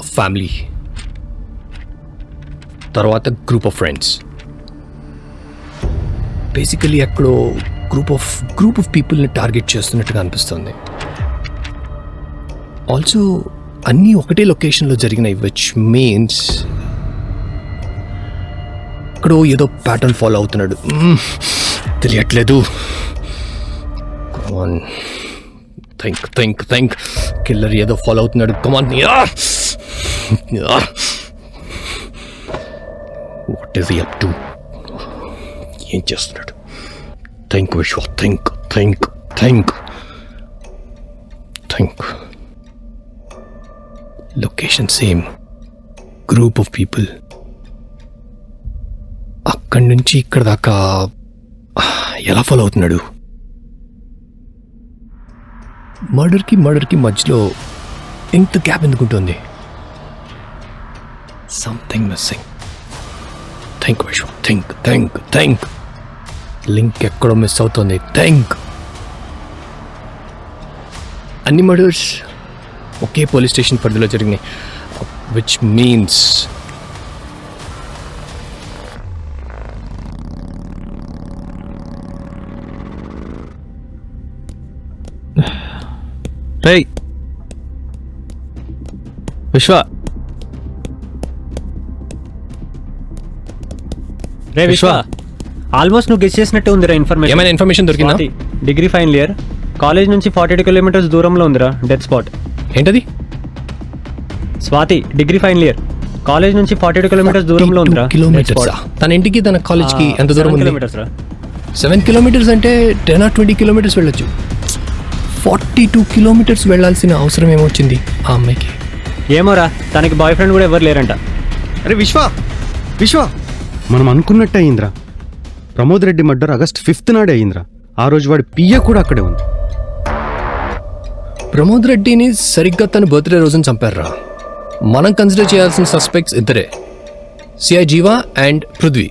a family. తర్వాత గ్రూప్ ఆఫ్ ఫ్రెండ్స్. బేసికలీ ఎక్కడో గ్రూప్ ఆఫ్ పీపుల్ని టార్గెట్ చేస్తున్నట్టుగా అనిపిస్తుంది. ఆల్సో అన్నీ ఒకటే లొకేషన్లో జరిగినాయి, విచ్ మీన్స్ ఎక్కడో ఏదో ప్యాటర్న్ ఫాలో అవుతున్నాడు. తెలియట్లేదు. Come on, think. కిల్లర్ ఏదో ఫాలో అవుతున్నాడు. Come on. What is he up to? ఏం చేస్తున్నాడు? Think Vishwa, think. Location same, group of people. అక్కడి నుంచి ఇక్కడ దాకా ఎలా ఫాలో అవుతున్నాడు? మర్డర్కి మధ్యలో ఇంత గ్యాప్ ఎందుకుంటుంది? Something missing. Think Vishwa, think. Link ఎక్కడో మిస్ అవుతుంది. థింక్. అన్ని మర్డర్స్ ఒకే పోలీస్ స్టేషన్ పరిధిలో జరిగినాయి, విచ్ మీన్స్ రేయ్ విశ్వ, రే విశ్వ, ఆల్మోస్ట్ నువ్వు గెస్ చేసినట్టే ఉందిరా ఇన్ఫర్మేషన్. ఏమైనా ఇన్ఫర్మేషన్ దొరికిందా? డిగ్రీ ఫైనల్ ఇయర్, కాలేజ్ నుంచి 42 కిలోమీటర్స్ దూరంలో ఉందిరా డెత్ స్పాట్. ఏంటది? Swathi, degree final year, college నుంచి 42 కిలోమీటర్స్ దూరంలో ఉందిరా. కిలోమీటర్స్? తన ఇంటికి తన కాలేజ్కి ఎంత దూరం ఉంది? 7 కిలోమీటర్స్ అంటే 10 or 20 కిలోమీటర్స్ వెళ్ళొచ్చు. 42 కిలోమీటర్స్ వెళ్ళాల్సిన అవసరం ఏమొచ్చింది ఆ అమ్మాయికి? ఏమోరా, తనకి బాయ్ ఫ్రెండ్ కూడా ఎవరు లేరంట. అరే విశ్వ, మనం అనుకున్నట్టే అయిందిరా. Pramod Reddy murder August 5th నాడే అయిందిరా. ఆ రోజు వాడి పియ్య కూడా అక్కడే ఉంది. ప్రమోద్ రెడ్డిని సరిగ్గా తన బర్త్డే రోజున చంపారా? మనం కన్సిడర్ చేయాల్సిన సస్పెక్ట్స్ ఇద్దరే, సిఐ జీవా అండ్ పృథ్వీ.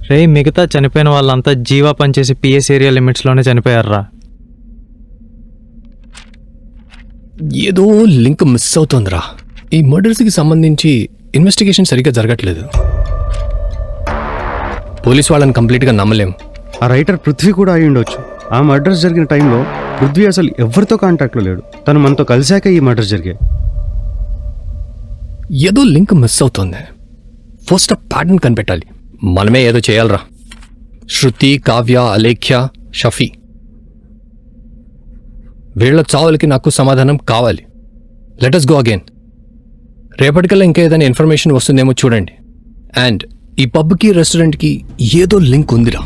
రే మిగతా చనిపోయిన వాళ్ళంతా జీవా పనిచేసి పిఎస్ ఏరియా లిమిట్స్లోనే చనిపోయారా. ఏదో లింక్ మిస్ అవుతోందిరా. ఈ మర్డర్స్కి సంబంధించి ఇన్వెస్టిగేషన్ సరిగ్గా జరగట్లేదు. పోలీస్ వాళ్ళని కంప్లీట్గా నమ్మలేం. ఆ రైటర్ పృథ్వీ కూడా అయి ఉండొచ్చు. ఆ మర్డర్స్ జరిగిన టైంలో పృథ్వీ అసలు ఎవరితో కాంటాక్ట్లో లేడు. తను మనతో కలిశాక ఈ మర్డర్స్ జరిగాయి. ఏదో లింక్ మిస్ అవుతోంది. ఫస్ట్ ఆ ప్యాటర్న్ కనిపెట్టాలి. మనమే ఏదో చేయాలరా. శృతి, కావ్య, అలేఖ్య, షఫీ, వీళ్ళ చావులకి నాకు సమాధానం కావాలి. Let us go again. రేపటికల్లా ఇంకా ఏదైనా ఇన్ఫర్మేషన్ వస్తుందేమో చూడండి. అండ్ ఈ పబ్కి, రెస్టారెంట్కి ఏదో లింక్ ఉందిరా.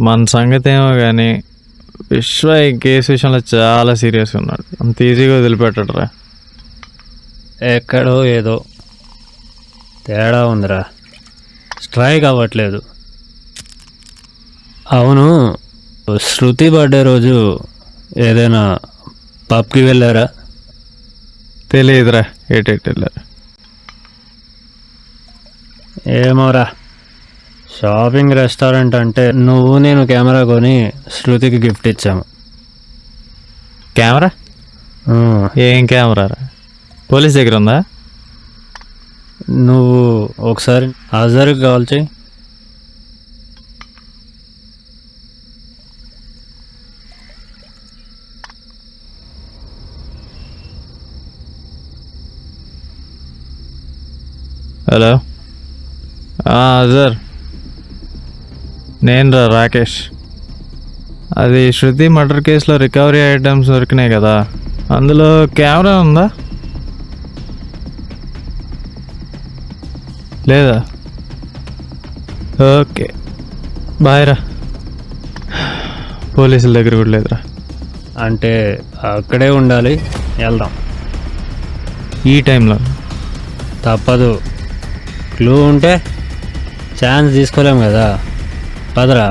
మన సంగతి ఏమో కానీ విశ్వ ఈ కేసు విషయంలో చాలా సీరియస్గా ఉన్నాడు. అంత ఈజీగా వదిలిపెట్టడరా. ఎక్కడో ఏదో తేడా ఉందిరా, స్ట్రైక్ అవ్వట్లేదు. అవును, శృతి బర్త్డే రోజు ఏదైనా పబ్కి వెళ్ళారా? తెలియదురా, ఎటు వెళ్ళారు ఏమోరా. షాపింగ్ రెస్టారెంట్ అంటే నువ్వు నేను కెమెరా కొని శృతికి గిఫ్ట్ ఇచ్చాము. కెమెరా? ఏం కెమెరా? పోలీస్ దగ్గర ఉందా? నువ్వు ఒకసారి హాజరుకి కాల్ చేయి. హలో సార్, నేను రాకేష్. అది శృతి మర్డర్ కేసులో రికవరీ ఐటమ్స్ దొరికినాయి కదా, అందులో కెమెరా ఉందా? లేదా? ఓకే బాయ్ రా. పోలీసుల దగ్గర కూడా లేదురా. అంటే అక్కడే ఉండాలి, వెళ్దాం. ఈ టైంలో తప్పదు, క్లూ ఉంటే ఛాన్స్ తీసుకోలేం కదా. పదరా.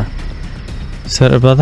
సరే పద.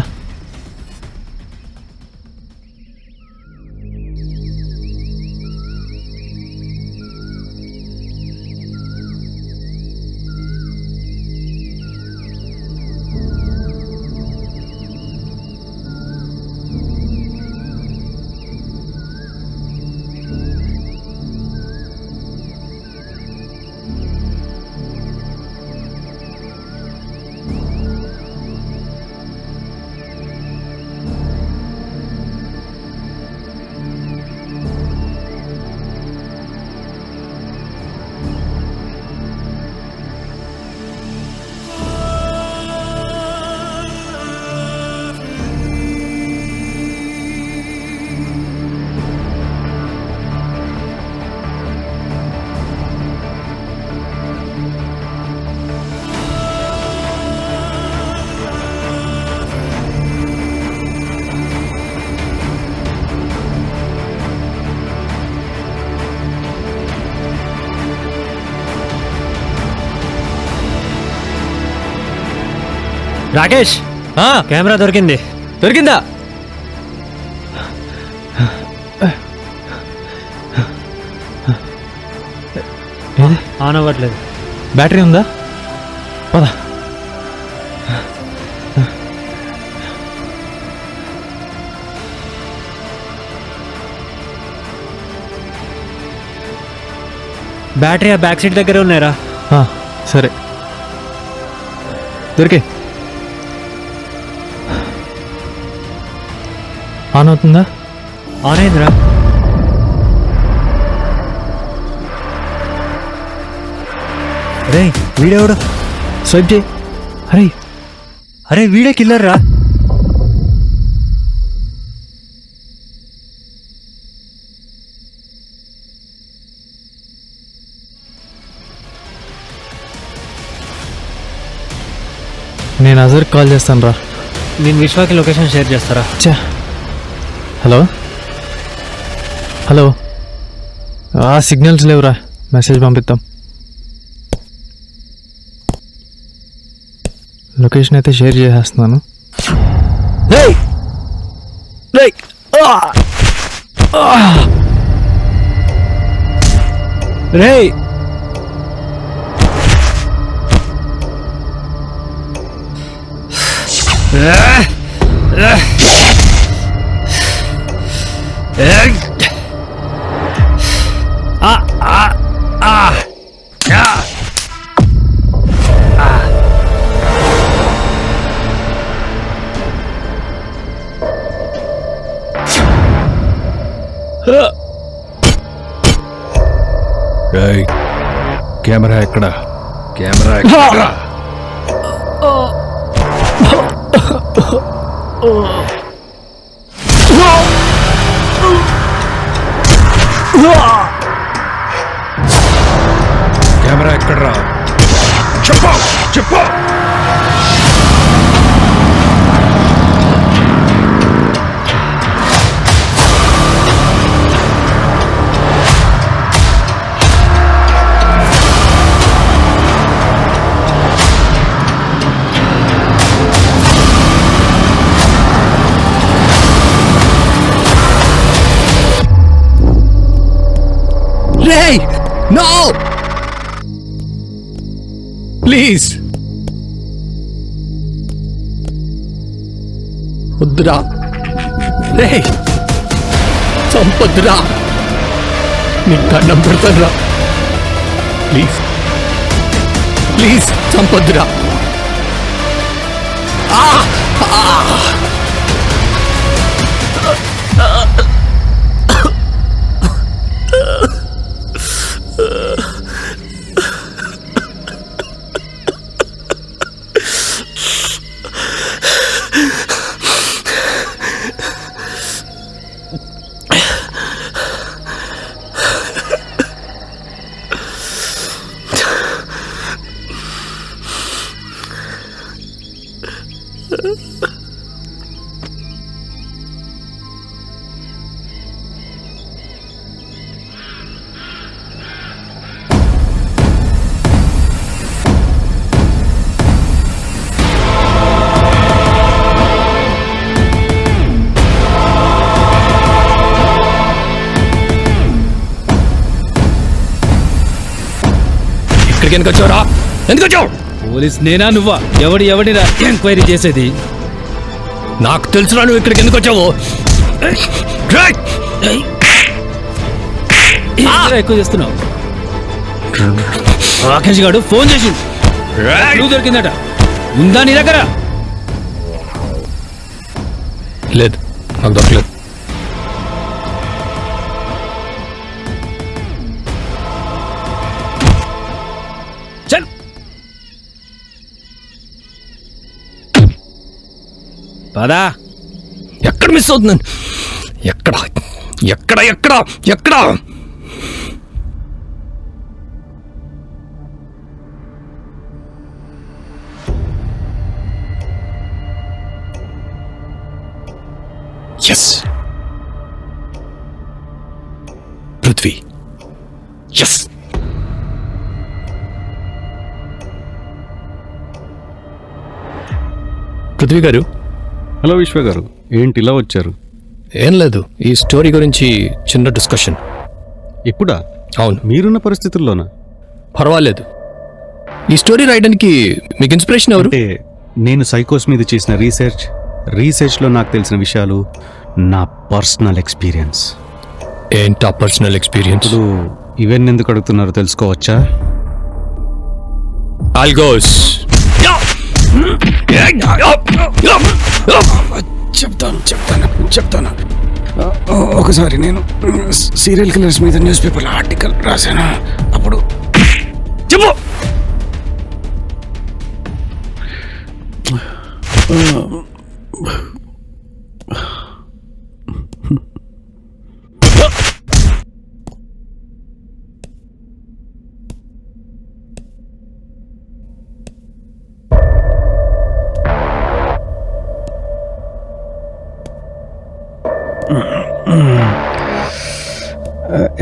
రాకేష్, కెమెరా దొరికింది. దొరికిందా? ఆన్ అవ్వట్లేదు. బ్యాటరీ ఉందా? పద. బ్యాటరీ ఆ బ్యాక్ సీట్ దగ్గరే ఉన్నాయరా. సరే దొరికే. ఆన్ అవుతుందా? ఆన్ అయిందిరా. అరే వీడెవడు? స్వైప్ చేయి. అరే అరే వీడే కిల్లర్ రా. నేను అజర్కి కాల్ చేస్తాను రా. నేను విశ్వాకి లొకేషన్ షేర్ చేస్తారా? హలో హలో, సిగ్నల్స్ లేవురా, మెసేజ్ పంపిద్దాం. లొకేషన్ అయితే షేర్ చేసేస్తున్నాను. రేయ్ కెమెరా ఎక్కడ? కెమెరా ఎక్కడ? కెమెరా ఎక్కడ్రా? చెప్పు చెప్పు. Ray! No! Please! వద్దురా రే, చంపొద్దురా, నీకు దండం పెడతానురా. Please please చంపొద్దురా. ఇక్కడికి ఎందుకు వచ్చావురా? ఎందుకు వచ్చావు? పోలీస్ నేనా నువ్వా? ఎవడిరా ఎంక్వైరీ చేసేది? నాకు తెలుసురా నువ్వు ఇక్కడికి ఎందుకు వచ్చావు. ఎక్కువ చేస్తున్నావు. రాకేష్ గారు ఫోన్ చేసి నువ్వు దొరికిందట. ఉందా నీ దగ్గర? లేదు, నాకు దొరకలేదు. చల్. పదా. ఎక్కడ మిస్ అవుతున్నాను? ఎక్కడ ఎక్కడ ఎక్కడ ఎక్కడ? ఎస్, పృథ్వీ. ఎస్, పృథ్వీ గారు. హలో విశ్వ గారు, ఏంటి ఇలా వచ్చారు? ఏం లేదు, ఈ స్టోరీ గురించి చిన్న డిస్కషన్. ఇప్పుడా? అవును. మీరున్న పరిస్థితుల్లోనా? పర్వాలేదు. ఈ స్టోరీ రాయడానికి మీకు ఇన్స్పిరేషన్ ఎవరు? అంటే నేను సైకోస్ మీద చేసిన రీసెర్చ్లో నాకు తెలిసిన విషయాలు, నా పర్సనల్ ఎక్స్పీరియన్స్. ఏంటా పర్సనల్ ఎక్స్పీరియన్స్? ఇప్పుడు ఇవన్నీ ఎందుకు అడుగుతున్నారో తెలుసుకోవచ్చా? ఆల్గోస్ చెప్తాను. ఒకసారి నేను సీరియల్ కిల్లర్స్ మీద న్యూస్ పేపర్లో ఆర్టికల్ రాశాను. అప్పుడు చెప్పు.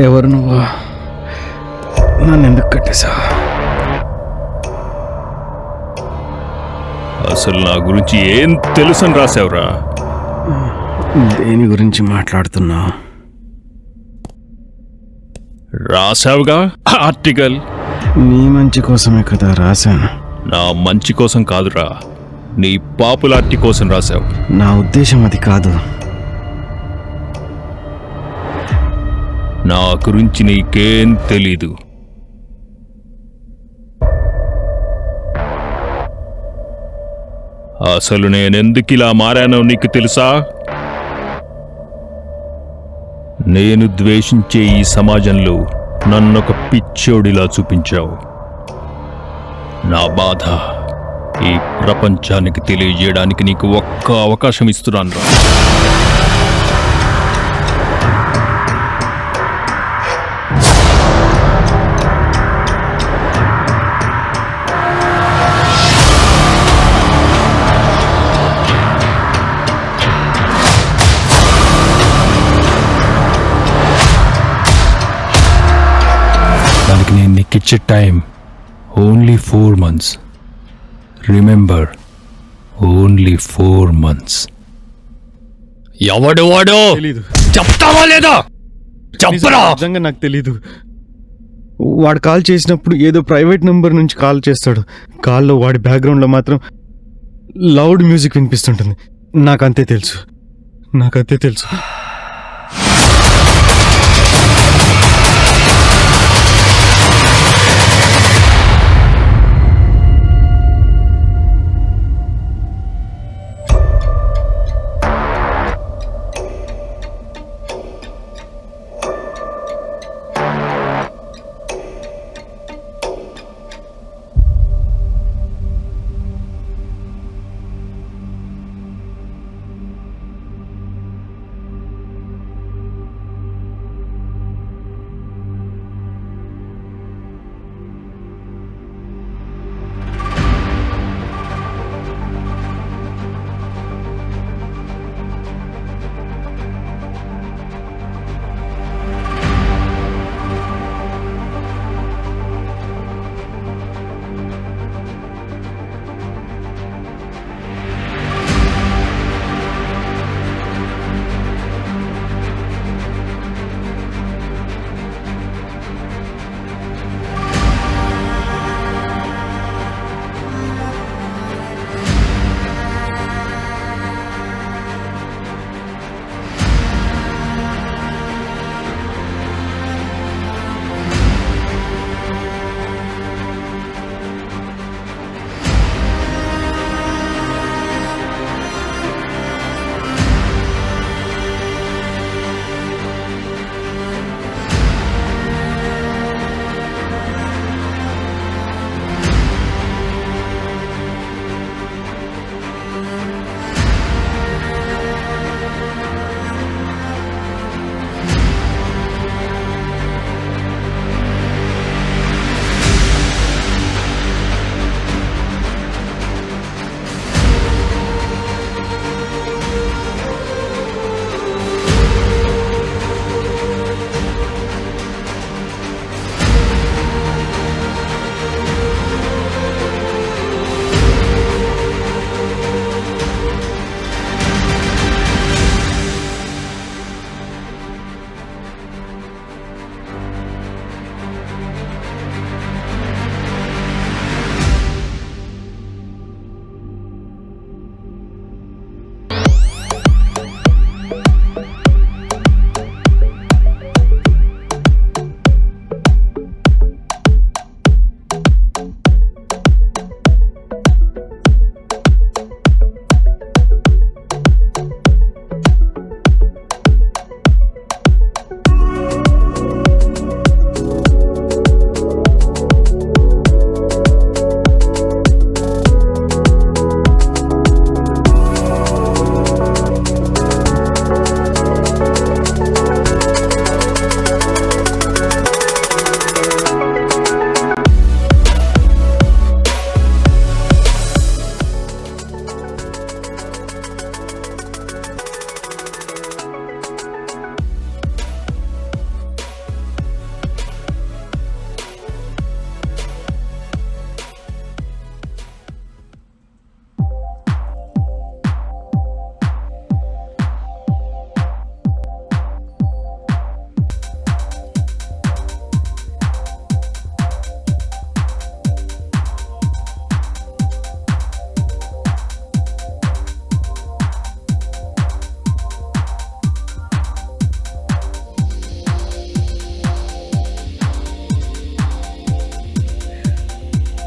ఎవరు నువ్వు? నన్ను ఎందుకు కట్టేశా? అసలు నా గురించి ఏం తెలుసని రాసావురా? దేని గురించి మాట్లాడుతున్నా? రాసావుగా ఆర్టికల్. నీ మంచి కోసమే కదా రాశాను. నా మంచి కోసం కాదురా, నీ పాపులారిటీ కోసం రాసావు. నా ఉద్దేశం అది కాదు. నా గురించి నీకేం తెలీదు. అసలు నేనెందుకు ఇలా మారానో నీకు తెలుసా? నేను ద్వేషించే ఈ సమాజంలో నన్నొక పిచ్చోడిలా చూపించావు. నా బాధ ఈ ప్రపంచానికి తెలియజేయడానికి నీకు ఒక్క అవకాశం ఇస్తున్నాను రా. దానికి నేను నీకు ఇచ్చే time only 4 months. Remember, only 4 months. ఎవడు వాడు? చెప్తావా లేదా? చెప్పరా? నిజంగా నాకు తెలీదు. వాడు కాల్ చేసినప్పుడు ఏదో ప్రైవేట్ నెంబర్ నుంచి కాల్ చేస్తాడు. కాల్లో వాడి బ్యాక్గ్రౌండ్లో మాత్రం లౌడ్ మ్యూజిక్ వినిపిస్తుంటుంది. నాకంతే తెలుసు.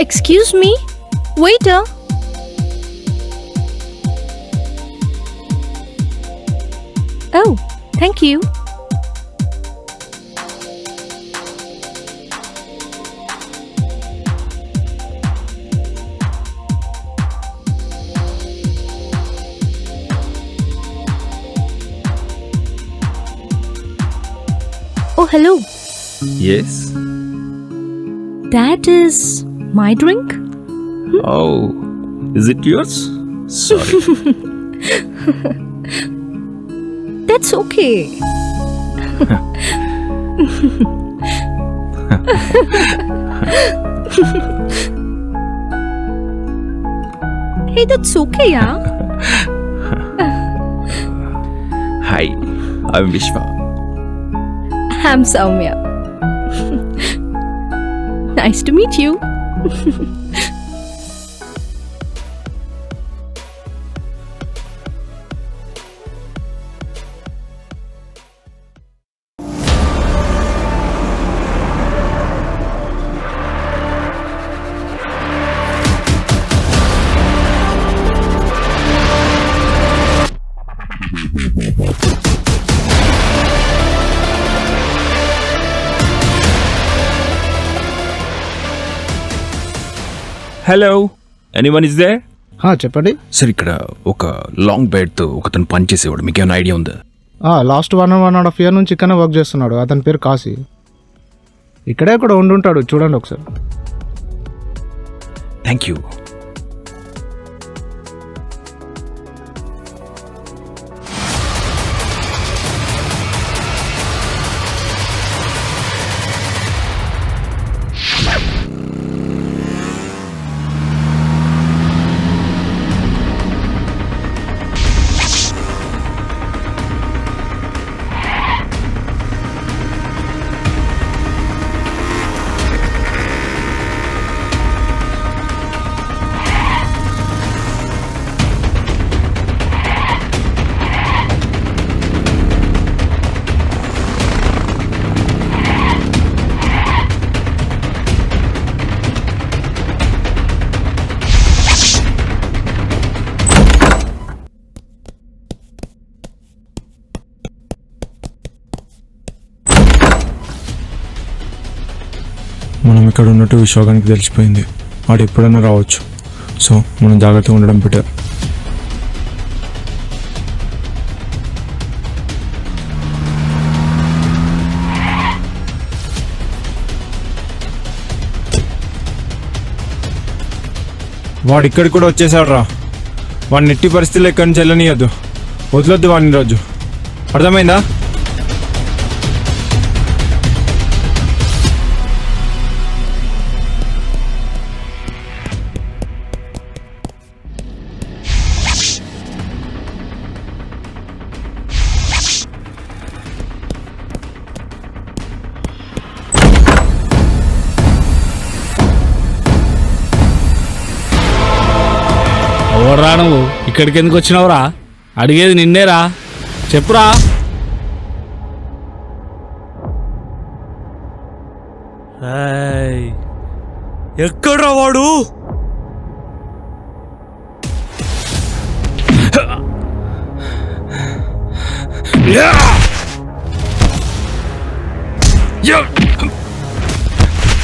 Excuse me, waiter. Oh, thank you. Oh, hello. Yes. That is my drink? Oh, is it yours? Sorry. That's okay. Hey, that's okay, yeah? Hi, I'm Vishwa. I'm Soumya. Nice to meet you. Hello, anyone is there? చెప్పండి sir, ఇక్కడ ఒక long బెడ్తో ఒకతను పనిచేసేవాడు, మీకు ఏమైనా idea ఉందా? Last 1.5 year నుంచి ఇక్కడనే వర్క్ చేస్తున్నాడు. అతని పేరు కాశీ. ఇక్కడే కూడా ఉండుంటాడు, చూడండి ఒకసారి. Thank you. మనం ఇక్కడ ఉన్నట్టు విశ్వాగానికి తెలిసిపోయింది. వాడు ఎప్పుడైనా రావచ్చు. సో మనం జాగ్రత్తగా ఉండడం బెటర్. వాడు ఇక్కడికి కూడా వచ్చేసాడు రా. వాడిని ఎట్టి పరిస్థితుల్లో ఎక్కడి నుంచి వెళ్ళనియద్దు. వదలొద్దు వాడిని రోజు. అర్థమైందా? ఎవర్రా నువ్వు? ఇక్కడికి ఎందుకు వచ్చినావురా? అడిగేది నిన్నేరా, చెప్పురా. ఎక్కడ్రా వాడు?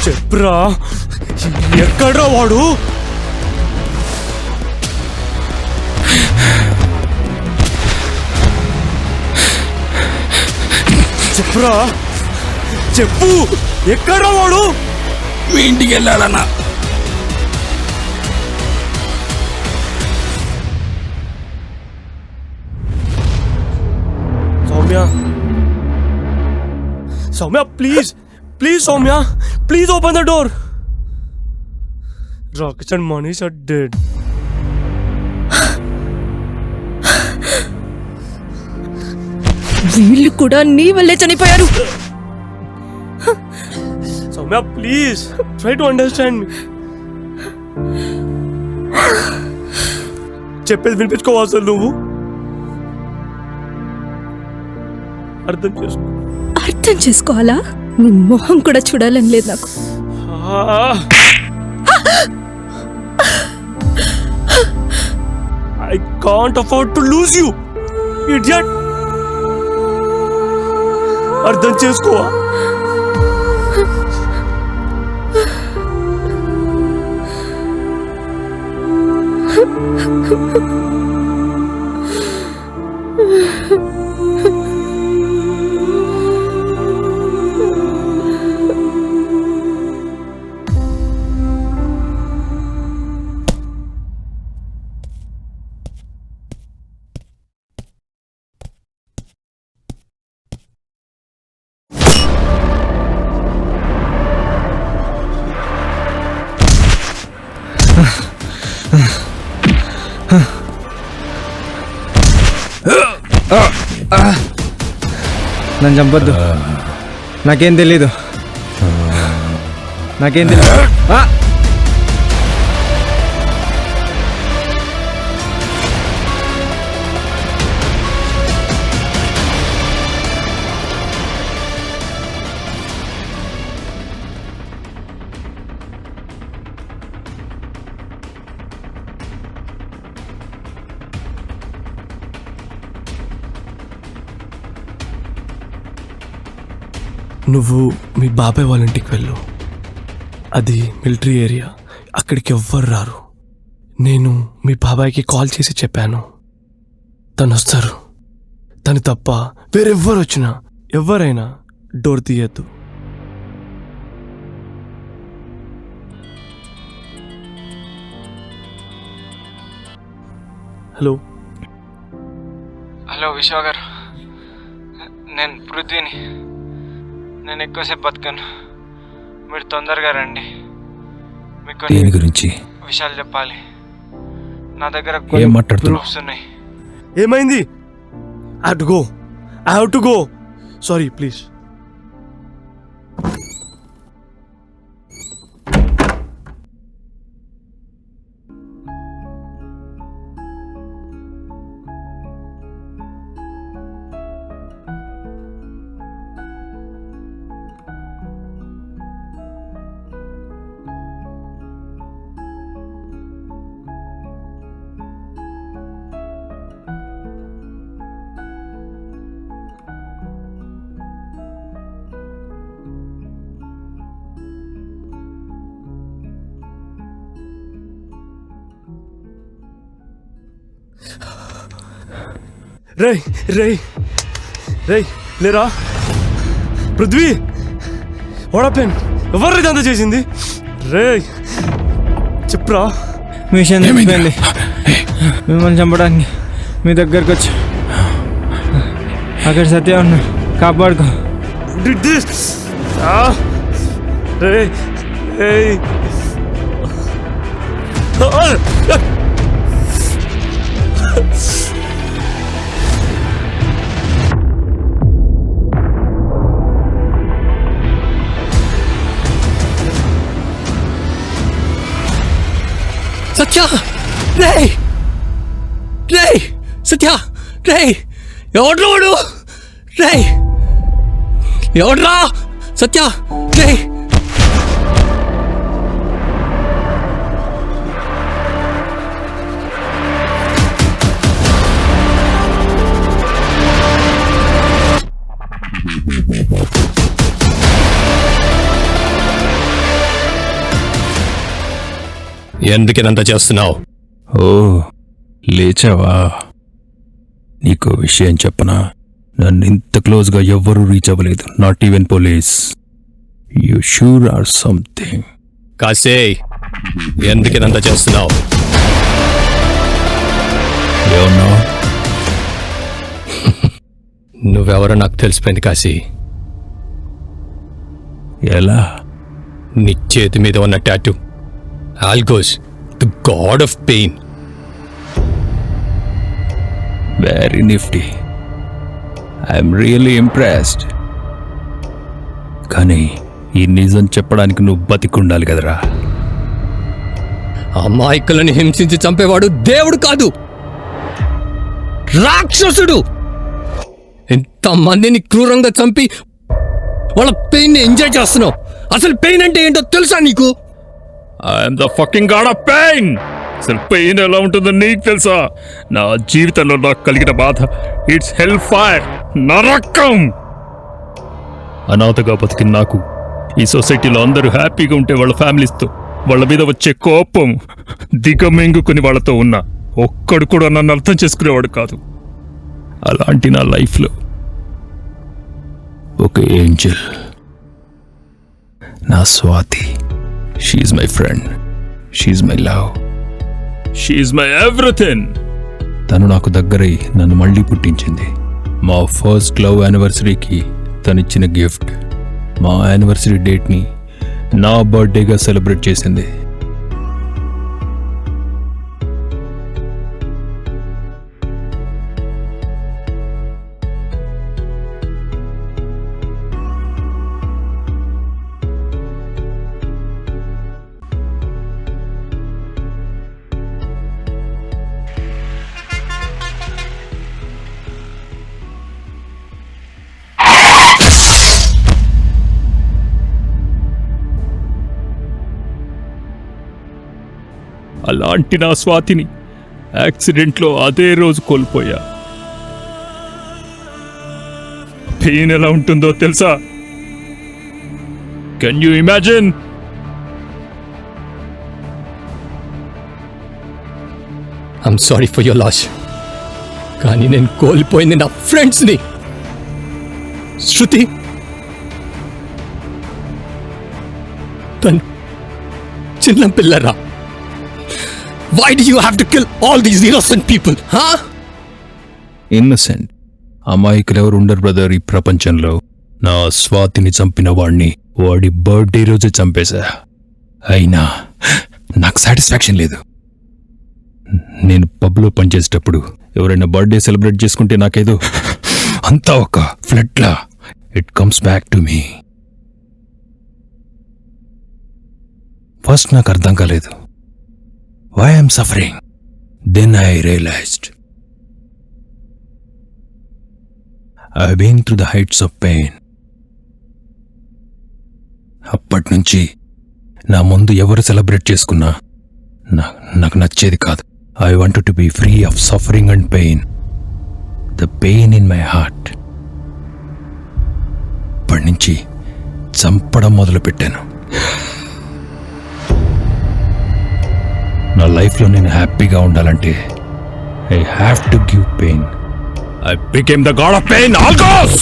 చెప్పురా, ఎక్కడ్రా వాడు? చెప్పురా, చెప్పు, ఎక్కడ్రా వాడు? మీ ఇంటికి వెళ్ళాడన్నా. Soumya, Soumya, please please Soumya, please open the door. Rakesh and Manish are dead. వీళ్ళు కూడా నీ వల్లే చనిపోయారు. Soumya, please try to understand me. చెప్పేది వినిపించుకోవా అసలు నువ్వు? అర్థం చేసుకోవాలా? నీ మొహం కూడా చూడాలని లేదు నాకు. I can't afford to lose you, idiot. అర్థం చేసుకోవా? నన్ను చంపొద్దు, నాకేం తెలీదు. నువ్వు మీ బాబాయ్ వాళ్ళ ఇంటికి వెళ్ళు. అది మిలిటరీ ఏరియా, అక్కడికి ఎవ్వరు రారు. నేను మీ బాబాయ్కి కాల్ చేసి చెప్పాను, తను వస్తారు. తను తప్ప వేరెవ్వరు వచ్చినా ఎవరైనా డోర్ తీయద్దు. హలో హలో విశ్వ గారు, నేను పృథ్వీని. నేను ఎక్కువసేపు బతకను, మీరు తొందరగా రండి. మీకు దేని గురించి విషయాలు చెప్పాలి. నా దగ్గర ఏం మాట్లాడుతున్నావు? ప్రూఫ్స్ ఉన్నాయి. ఏమైంది? I have to go. Sorry please. రేయ్ రేయ్ రేయ్ లేరా పృథ్వీ, ఓడపెన్ ఎవరు ఇదంతా చేసింది? రేయ్ చెప్పురా. మిషన్ తెలిసిపోయింది, మిమ్మల్ని చంపడానికి మీ దగ్గరకు వచ్చి. అక్కడ సత్య ఉన్నా, కాపాడుకో. రేయ్ రేయ్ సత్య, రేయ్ రేయ్ సత్య, రేయ్ ఎవడ్రా వాడు? రేయ్ ఎవడ్రా? సత్య రేయ్. ఎందుకిదంతా చేస్తున్నావు? ఓ లేచావా? నీకు విషయం చెప్పనా? నన్ను ఇంత క్లోజ్గా ఎవ్వరూ రీచ్ అవ్వలేదు, not even police. You sure or something. కాసే ఎందుకిదంతా చేస్తున్నావు? ఏమన్నా? నువ్వెవరో నాకు తెలిసిపోయింది కాశీ. ఎలా? నీ చేతి మీద ఉన్న tattoo Algos, the god of pain. Very nifty. I'm really impressed. కానీ ఈ నిజం చెప్పడానికి నువ్వు బతికుండాలి కదరా. అమాయకులను హింసించి చంపేవాడు దేవుడు కాదు, రాక్షసుడు. ఇంతమందిని క్రూరంగా చంపి వాళ్ళ పెయిన్ని ఎంజాయ్ చేస్తున్నావు. అసలు పెయిన్ అంటే ఏంటో తెలుసా నీకు? I'm the fucking God of pain. అసలు పెయిన్ ఎలా ఉంటుందో నీకు తెలుసా? నా జీవితంలో నాకు కలిగిన బాధ ఇట్స్ హెల్ ఫైర్, నరకం. అనాథగా బతికిన నాకు ఈ సొసైటీలో అందరూ హ్యాపీగా ఉంటే వాళ్ళ ఫ్యామిలీస్తో వాళ్ళ మీద వచ్చే కోపం దిగమింగుకుని వాళ్ళతో ఉన్నా ఒక్కడు కూడా నన్ను అర్థం చేసుకునేవాడు కాదు. అలాంటి నా లైఫ్లో ఒక ఏంజల్, నా Swathi. She's my friend, she's my love, she's my everything. తను నాకు దగ్గరై నన్ను మళ్ళీ పుట్టించింది. మా ఫస్ట్ లవ్ యానివర్సరీకి తనిచ్చిన గిఫ్ట్ మా యానివర్సరీ డేట్ని నా బర్త్డేగా సెలబ్రేట్ చేసింది. అలాంటి నా స్వాతిని యాక్సిడెంట్లో అదే రోజు కోల్పోయా. పెయిన్ ఎలా ఉంటుందో తెలుసా? Can you imagine? I'm sorry for your loss. కానీ నేను కోల్పోయింది నా ఫ్రెండ్స్ని. శృతి తను చిన్న పిల్లరా. Why do you have to kill all these innocent people? Huh? Innocent అమాయకులు ఎవరు ఉండరు బ్రదర్ ఈ ప్రపంచంలో. నా స్వాతిని చంపిన వాడిని వాడి బర్త్డే రోజే చంపేశా. అయినా నాకు సాటిస్ఫాక్షన్ లేదు. నేను పబ్లో పనిచేసేటప్పుడు ఎవరైనా బర్త్డే సెలబ్రేట్ చేసుకుంటే నాకేదో అంతా ఒక ఫ్లడ్లా it comes back to me. First నాకు అర్థం కాలేదు why I'm suffering. Then I realized I've been through the heights of pain. అప్పటి నుంచి నా ముందు ఎవరు సెలబ్రేట్ చేసుకున్నా నాకు నచ్చేది కాదు. I wanted to be free of suffering and pain. The pain in my heart. అప్పటి నుంచి చంపడం మొదలుపెట్టాను. నా లైఫ్లో నేను హ్యాపీగా ఉండాలంటే I have to give pain. I became the God of pain. Algos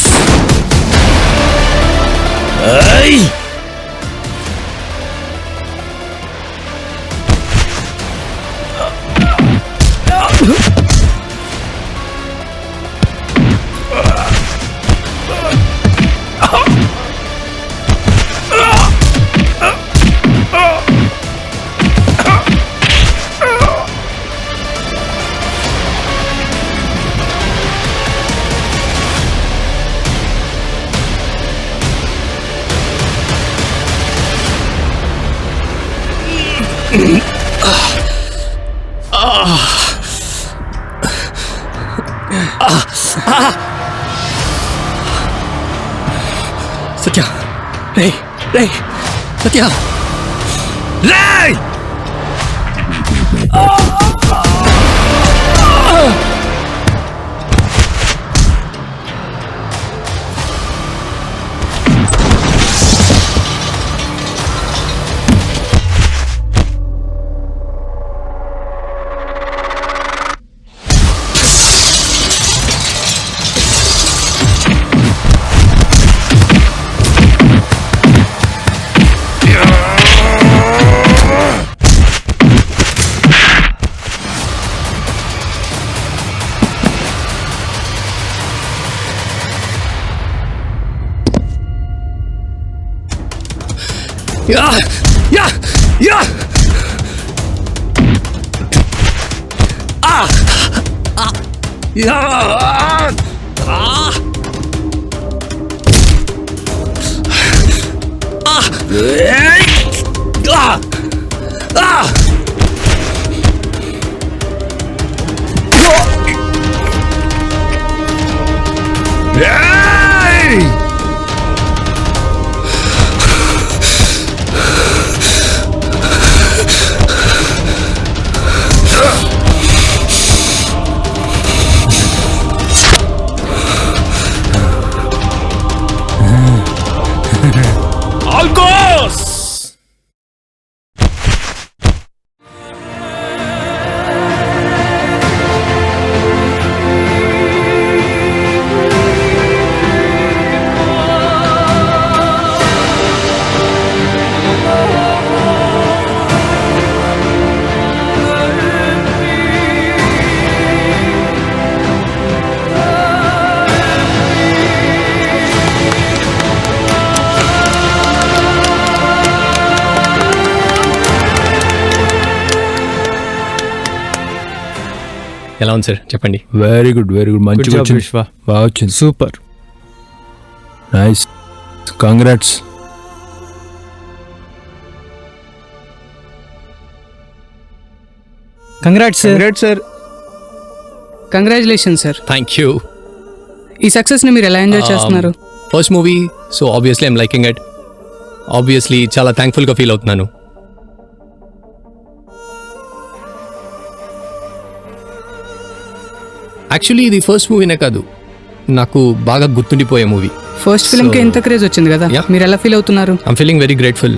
Satya, ray ray Satya, ray! Ja! Ja! Ja! Ah! Ah! Ja! Ah! Ah! Hey! Ah! Ah! Hey! ఆల్కోస్. ఎలా ఉంది సార్ చెప్పండి. వెరీ గుడ్ మంచిగా job, వచ్చింది విశ్వ. బాగా వచ్చింది. Super. Nice, congrats. Congrats sir. Congratulation sir. Thank you. ఈ సక్సెస్ని మీరు ఎలా ఎంజాయ్ చేస్తున్నారు? First movie, so obviously I'm liking it. Obviously చాలా థ్యాంక్ఫుల్గా ఫీల్ అవుతున్నాను. యాక్చువల్లీ ఇది ఫస్ట్ మూవీనే కాదు, నాకు బాగా గుర్తుండిపోయే మూవీ. ఫస్ట్ ఫిల్మ్కి ఎంత క్రేజ్ వచ్చింది కదా, మీరు ఎలా ఫీల్ అవుతున్నారు? I'm feeling very grateful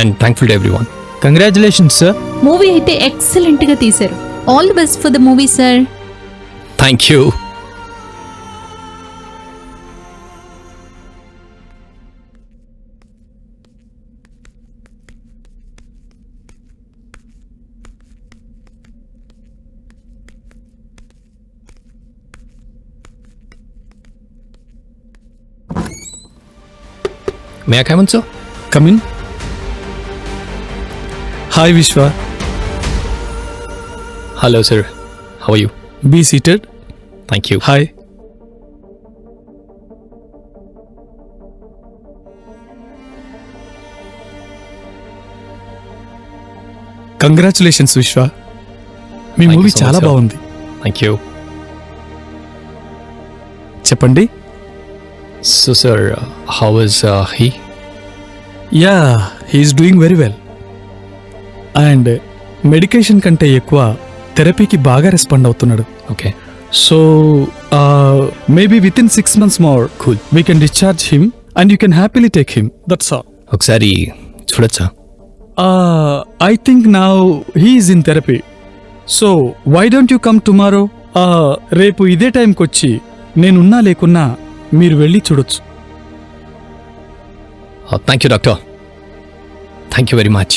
and thankful to everyone. Congratulations sir. Movie అయితే ఎక్సలెంట్ గా తీశారు. All the best for the movie sir. Thank you. May I come in, sir? Come in. Hi, Vishwa. Hello, sir. How are you? Be seated. Thank you. Hi. Congratulations విశ్వ, మీ Thank you movie so much, చాలా sir. బాగుంది. Thank you. చెప్పండి. So, sir, how is he? Yeah, he's doing very well. And medication కంటే ఎక్కువ థెరపీకి బాగా respond అవుతున్నాడు. Okay. So maybe within 6 months more Cool. We can discharge him and you can happily take him. That's all. ఒకసారి చూడొచ్చా? I think now he is in therapy. So why don't you come tomorrow? రేపు ఇదే టైంకి వచ్చి నేనున్నా లేకున్నా మీరు వెళ్ళి చూడొచ్చు. Thank you, doctor. Thank you very much.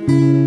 ఆ